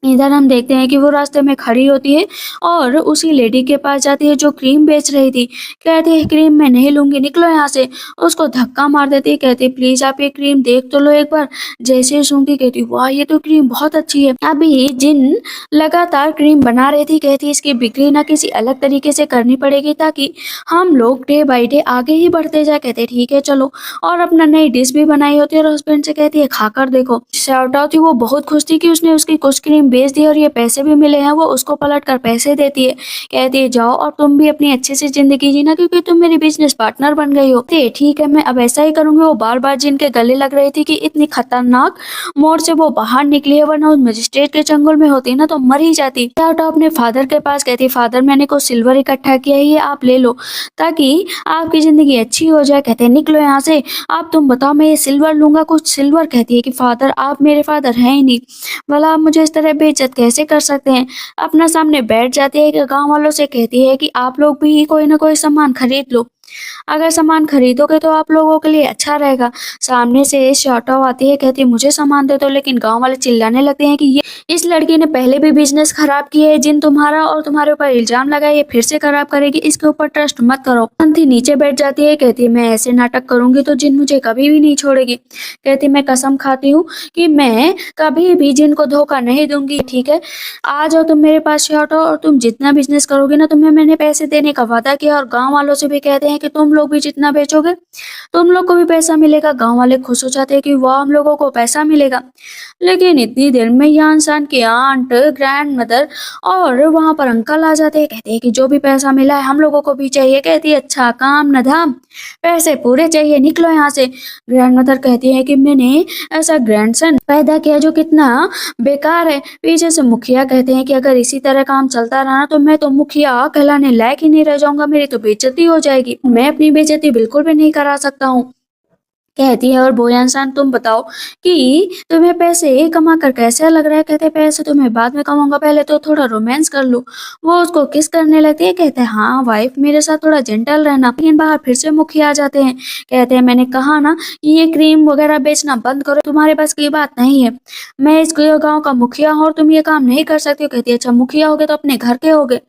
इधर हम देखते हैं कि वो रास्ते में खड़ी होती है और उसी लेडी के पास जाती है जो क्रीम बेच रही थी। कहती है क्रीम मैं नहीं लूंगी, निकलो यहाँ से। उसको धक्का मार देती है। कहती है प्लीज आप ये क्रीम देख तो लो एक बार। जैसे ही सूंघी, कहती वाह ये तो क्रीम बहुत अच्छी है। अभी जिन लगातार क्रीम बना रही थी, कहती इसकी बिक्री ना किसी अलग तरीके से करनी पड़ेगी ताकि हम लोग डे बाई डे आगे ही बढ़ते जाए। कहते ठीक है चलो। और अपना नई डिश भी बनाई होती है और हस्बैंड से कहती है खाकर देखो। शाउट आउट थी, वो बहुत खुश थी कि उसने उसकी कुछ क्रीम बेच दी और ये पैसे भी मिले हैं। वो उसको पलट कर पैसे देती है। कहती है जाओ और तुम भी अपनी अच्छे से जिंदगी जीना, क्योंकि तुम मेरी बिजनेस पार्टनर बन गई हो। कहती है, ठीक है मैं अब ऐसा ही करूंगी। वो बार बार जिनके गले लग रही थी कि इतनी खतरनाक मोड़ से वो बाहर निकली है, वरना उस मजिस्ट्रेट के चंगुल में होती ना तो मर ही जाती। शाउट आउट अपने फादर के पास कहती फादर मैंने कुछ सिल्वर इकट्ठा किया है, ये आप ले लो ताकि आपकी जिंदगी अच्छी हो जाए। कहते हैं निकलो यहाँ से। आप तुम बताओ, मैं ये सिल्वर लूंगा, कुछ सिल्वर। कहती है कि फादर आप मेरे फादर हैं ही नहीं, भला आप मुझे इस तरह बेइज्जत कैसे कर सकते हैं। अपना सामने बैठ जाती है कि गांव वालों से कहती है कि आप लोग भी कोई ना कोई सामान खरीद लो, अगर सामान खरीदोगे तो आप लोगों के लिए अच्छा रहेगा। सामने से शॉर्टो आती है, कहती है मुझे सामान दे दो। लेकिन गांव वाले चिल्लाने लगते हैं कि ये इस लड़की ने पहले भी बिजनेस खराब किया है, जिन तुम्हारा और तुम्हारे ऊपर इल्जाम लगाए ये फिर से खराब करेगी, इसके ऊपर ट्रस्ट मत करो। अंती नीचे बैठ जाती है। कहती है मैं ऐसे नाटक करूंगी तो जिन मुझे कभी भी नहीं छोड़ेगी। कहती मैं कसम खाती हूँ कि मैं कभी भी जिन को धोखा नहीं दूंगी। ठीक है आ जाओ तुम मेरे पास शॉर्टो, और तुम जितना बिजनेस करोगे ना तुम्हें मैंने पैसे देने का वादा किया। और गाँव वालों से भी कहते हैं कि तुम लोग भी जितना बेचोगे तुम लोग को भी पैसा मिलेगा। गांव वाले खुश हो जाते हैं कि वाह हम लोगों को पैसा मिलेगा। लेकिन इतनी देर में यहाँ इंसान की आंट, ग्रैंड मदर और वहां पर अंकल आ जाते हैं। कहते हैं कि जो भी पैसा मिला है हम लोगों को भी चाहिए। कहती है अच्छा काम न धाम, पैसे पूरे चाहिए, निकलो यहाँ से। ग्रैंड मदर कहती है कि मैंने ऐसा ग्रैंडसन पैदा किया जो कितना बेकार है। पीछे से मुखिया कहते हैं कि अगर इसी तरह काम चलता रहा तो मैं तो मुखिया कहलाने लायक ही नहीं रह जाऊंगा, मेरी तो बेइज्जती हो जाएगी, मैं अपनी बेइज्जती बिल्कुल भी नहीं करा सकता हूँ। कहती है और बोया इंसान तुम बताओ कि तुम्हें पैसे कमा कर कैसा लग रहा है। कहते हैं पैसे तो मैं बाद में कमाऊंगा, पहले तो थोड़ा रोमांस कर लूं। वो उसको किस करने लगती है। कहते हैं हाँ वाइफ मेरे साथ थोड़ा जेंटल रहना। लेकिन बाहर फिर से मुखिया आ जाते हैं। कहते हैं मैंने कहा ना कि ये क्रीम वगैरह बेचना बंद करो, तुम्हारे पास की बात नहीं है, मैं इस गाँव का मुखिया हूँ और तुम ये काम नहीं कर सकते हो। कहती है अच्छा मुखिया हो गए तो अपने घर के हो गए।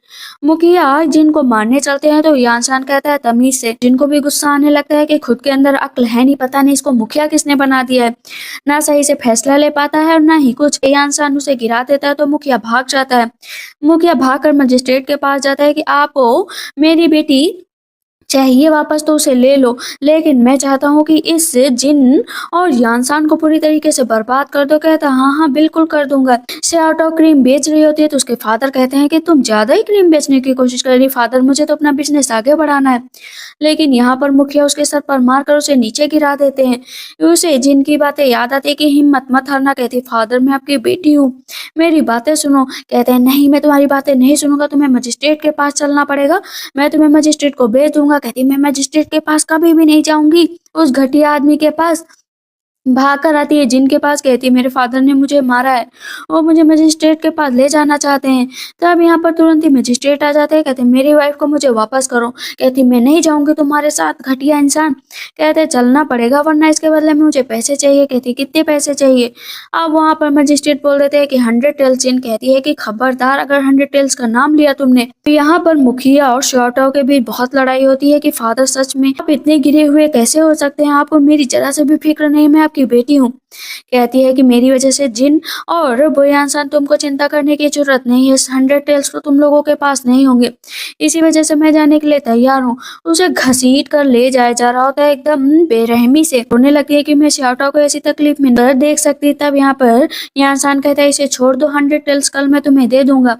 मुखिया जिनको मारने चलते हैं तो ये इंसान कहता है तमीज से। जिनको भी गुस्सा आने लगता है कि खुद के अंदर अक्ल है नहीं, पता नहीं इसको मुखिया किसने बना दिया है, ना सही से फैसला ले पाता है और ना ही कुछ। ये इंसान उसे गिरा देता है तो मुखिया भाग जाता है। मुखिया भागकर मजिस्ट्रेट के पास जाता है कि आप मेरी बेटी चाहिए वापस तो उसे ले लो, लेकिन मैं चाहता हूँ कि इस जिन और यांसान को पूरी तरीके से बर्बाद कर दो। कहता हाँ हाँ बिल्कुल कर दूंगा। श्याओ क्रीम बेच रही होती है तो उसके फादर कहते हैं कि तुम ज्यादा ही क्रीम बेचने की कोशिश कर रही फादर, मुझे तो अपना बिजनेस आगे बढ़ाना है। लेकिन यहाँ पर मुखिया उसके सर पर मारकर उसे नीचे गिरा देते हैं। उसे जिनकी बातें याद आती है कि हिम्मत मत हारना। कहती फादर मैं आपकी बेटी हूँ, मेरी बातें सुनो। कहते हैं नहीं मैं तुम्हारी बातें नहीं सुनूंगा, तुम्हें मजिस्ट्रेट के पास चलना पड़ेगा, मैं तुम्हें मजिस्ट्रेट को भेज दूंगा। कहती मैं मजिस्ट्रेट के पास कभी भी नहीं जाऊंगी, उस घटिया आदमी के पास। भाग कर आती है जिनके पास, कहती है मेरे फादर ने मुझे मारा है, वो मुझे मजिस्ट्रेट के पास ले जाना चाहते हैं। तब यहाँ पर तुरंत ही मजिस्ट्रेट आ जाते हैं। कहते हैं मेरी वाइफ को मुझे वापस करो। कहती मैं नहीं जाऊंगी तुम्हारे साथ घटिया इंसान। कहते चलना पड़ेगा वरना इसके बदले में मुझे पैसे चाहिए। कहती कितने पैसे चाहिए। अब वहाँ पर मजिस्ट्रेट बोल देते हैं कि 100 टेल्स। जिन कहती है कि खबरदार अगर 100 टेल्स का नाम लिया तुमने। तो यहाँ पर मुखिया और श्योटाओ के बीच बहुत लड़ाई होती है कि फादर सच में आप इतने गिरे हुए कैसे हो सकते हैं, आपको मेरी जरा से भी फिक्र नहीं, मैं आपकी बेटी हूँ। कहती है कि मेरी वजह से जिन और बोयांसान तुमको चिंता करने की जरूरत नहीं है, 100 टेल्स तो तुम लोगों के पास नहीं होंगे, इसी वजह से मैं जाने के लिए तैयार हूँ। उसे घसीट कर ले जाया जा रहा होता है एकदम बेरहमी से। रोने लगती है कि मैं श्याओटाओ को ऐसी तकलीफ में न देख सकती। तब यहाँ पर यांसान कहता है इसे छोड़ दो, 100 टेल्स कल मैं तुम्हें दे दूंगा।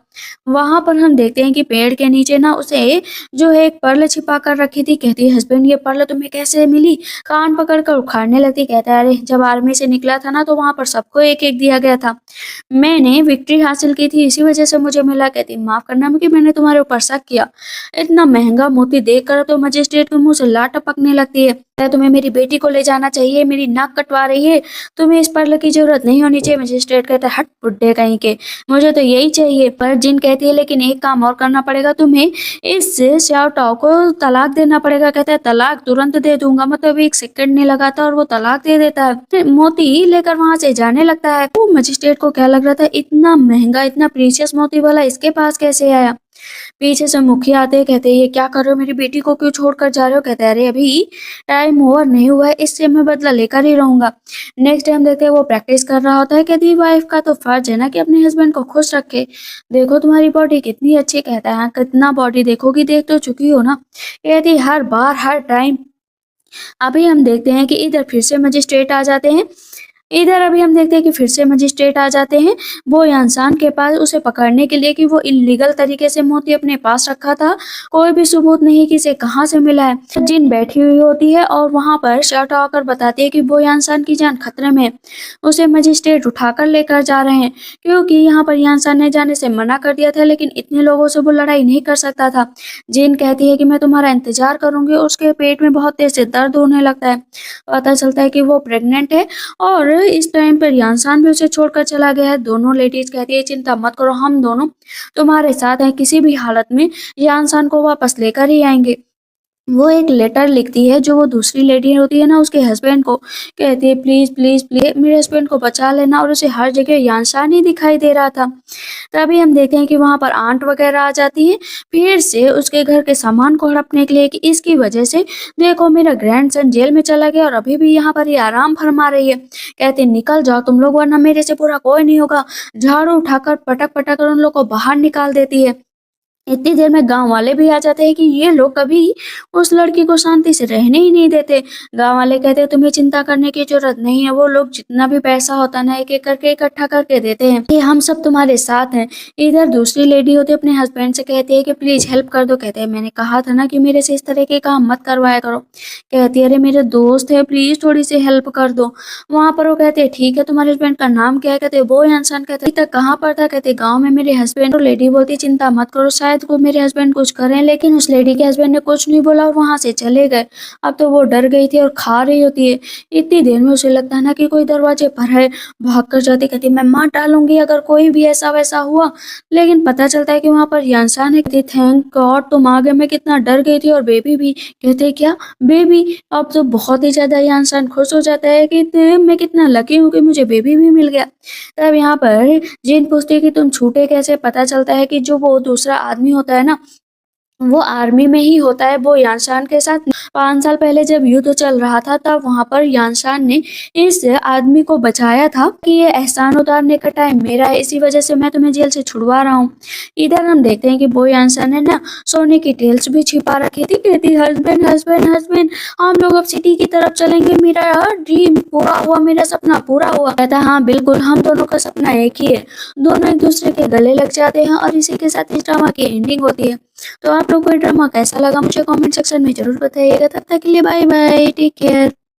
वहां पर हम देखते हैं कि पेड़ के नीचे ना उसे जो है एक पर्ल छिपा कर रखी थी। कहती है हस्बैंड ये पर्ल तुम्हें कैसे मिली। कान पकड़ कर उखाड़ने लगती। कहता है अरे जब आर्मी से निकला था ना तो वहां पर सबको एक एक दिया गया था, मैंने विक्ट्री हासिल की थी इसी वजह से मुझे मिला। कहती माफ करना कि मैंने तुम्हारे ऊपर शक किया। इतना महंगा मोती देखकर तो मजिस्ट्रेट के मुंह से लाट टपकने लगती है। तुम्हें मेरी बेटी को ले जाना चाहिए, मेरी नाक कटवा रही है, तुम्हें इस पर्ल की जरूरत नहीं होनी चाहिए। मजिस्ट्रेट कहता है हट बुड्ढे कहीं के, मुझे तो यही चाहिए। पर जिन कहती है लेकिन एक काम और करना पड़ेगा, तुम्हें इस श्याओटाओ को तलाक देना पड़ेगा। कहता है तलाक तुरंत दे दूंगा, मतलब एक सेकंड नहीं लगाता और वो तलाक दे देता है। फिर मोती लेकर वहां से जाने लगता है। वो मजिस्ट्रेट को क्या लग रहा था इतना महंगा इतना प्रीशियस मोती वाला इसके पास कैसे आया। पीछे से मुखिया आते हैं। कहते हैं ये क्या कर रहे हो, मेरी बेटी को क्यों छोड़कर जा रहे हो। कहते हैं अरे अभी टाइम ओवर नहीं हुआ है, इससे मैं बदला लेकर ही रहूंगा। नेक्स्ट टाइम देखते हैं वो प्रैक्टिस कर रहा होता है। कहती वाइफ का तो फर्ज है ना कि अपने हस्बैंड को खुश रखे, देखो तुम्हारी बॉडी कितनी अच्छी। कहता है हाँ कितना बॉडी देखोगी, देख तो चुकी हो ना। कहती हर बार हर टाइम। अभी हम देखते हैं कि इधर फिर से मजिस्ट्रेट आ जाते हैं। इधर अभी हम देखते हैं कि फिर से मजिस्ट्रेट आ जाते हैं वो इंसान के पास उसे पकड़ने के लिए कि वो इलीगल तरीके से मोती अपने पास रखा था। कोई भी सबूत नहीं कि इसे कहाँ से मिला है। जिन बैठी हुई होती है और वहां पर शर्ट आकर बताती है कि वो इंसान की जान खतरे में है, उसे मजिस्ट्रेट उठाकर लेकर जा रहे हैं क्योंकि यहाँ पर इंसान ने जाने से मना कर दिया था, लेकिन इतने लोगों से वो लड़ाई नहीं कर सकता था। जिन कहती है कि मैं तुम्हारा इंतजार करूंगी। उसके पेट में बहुत तेज से दर्द होने लगता है। पता चलता है कि वो प्रेग्नेंट है और इस टाइम पर यांसान भी उसे छोड़कर चला गया है। दोनों लेडीज कहती है चिंता मत करो, हम दोनों तुम्हारे साथ हैं, किसी भी हालत में यांसान को वापस लेकर ही आएंगे। वो एक लेटर लिखती है जो वो दूसरी लेडी होती है ना उसके हस्बैंड को। कहती है प्लीज प्लीज प्लीज मेरे हस्बैंड को बचा लेना। और उसे हर जगह यांसान ही दिखाई दे रहा था। तभी हम देखते हैं कि वहां पर आंट वगैरह आ जाती है फिर से उसके घर के सामान को हड़पने के लिए कि इसकी वजह से देखो मेरा ग्रैंडसन जेल में चला गया और अभी भी यहाँ पर ये आराम फरमा रही है। कहते निकल जाओ तुम लोग वरना मेरे से पूरा कोई नहीं होगा। झाड़ू उठाकर पटक पटक कर उन लोग को बाहर निकाल देती है। इतनी देर में गांव वाले भी आ जाते हैं कि ये लोग कभी उस लड़की को शांति से रहने ही नहीं देते। गांव वाले कहते हैं तुम्हें चिंता करने की जरूरत नहीं है, वो लोग जितना भी पैसा होता ना एक एक करके इकट्ठा करके देते हैं, कि हम सब तुम्हारे साथ हैं। इधर दूसरी लेडी होती है अपने हस्बैंड से कहती है कि प्लीज हेल्प कर दो। कहते हैं मैंने कहा था ना कि मेरे से इस तरह के काम मत करवाया करो। कहती है अरे मेरे दोस्त है प्लीज थोड़ी सी हेल्प कर दो। वहां पर वो कहते हैं ठीक है तुम्हारे हस्बैंड का नाम क्या है। कहते वो इंसान कहते अभी तक कहाँ पर था। कहते गाँव में मेरे हस्बैंड। और लेडी बोलती चिंता मत करो शायद को मेरे हस्बैंड कुछ करें, लेकिन उस लेडी के हस्बैंड ने कुछ नहीं बोला और वहां से चले गए। अब तो वो डर गई थी और खा रही होती है। इतनी देर में उसे लगता है ना कि कोई दरवाजे पर है। भाग कर जाती कहती मैं मार डालूंगी अगर कोई भी ऐसा वैसा हुआ। लेकिन पता चलता है कि वहां पर इंसान है। कहती थैंक गॉड तुम आ गए, मैं कितना डर गई थी। और बेबी भी। कहते क्या बेबी। अब तो बहुत ही ज्यादा इंसान खुश हो जाता है कि मैं कितना लकी हूँ कि मुझे बेबी भी मिल गया। तब यहाँ पर जिन पूछती है कि तुम छूटे कैसे। पता चलता है कि जो वो दूसरा आदमी होता है ना वो आर्मी में ही होता है। वो यानशान के साथ 5 साल पहले जब युद्ध चल रहा था तब वहाँ पर यानशान ने इस आदमी को बचाया था कि ये एहसान उतारने का टाइम मेरा है, इसी वजह से मैं तुम्हें जेल से छुड़वा रहा हूँ। इधर हम देखते हैं कि वो यानशान ने ना सोने की टेल्स भी छिपा रखी थी। कहती हस्बैंड हस्बैंड हस्बैंड हम लोग अब सिटी की तरफ चलेंगे, मेरा ड्रीम पूरा हुआ, मेरा सपना पूरा हुआ। कहता है हाँ बिल्कुल, हम दोनों का सपना एक ही है। दोनों एक दूसरे के गले लग जाते हैं और इसी के साथ इस ड्रामा की एंडिंग होती है। तो आप लोग को ये ड्रामा कैसा लगा मुझे कमेंट सेक्शन में जरूर बताइएगा। तब तक के लिए बाय बाय, टेक केयर।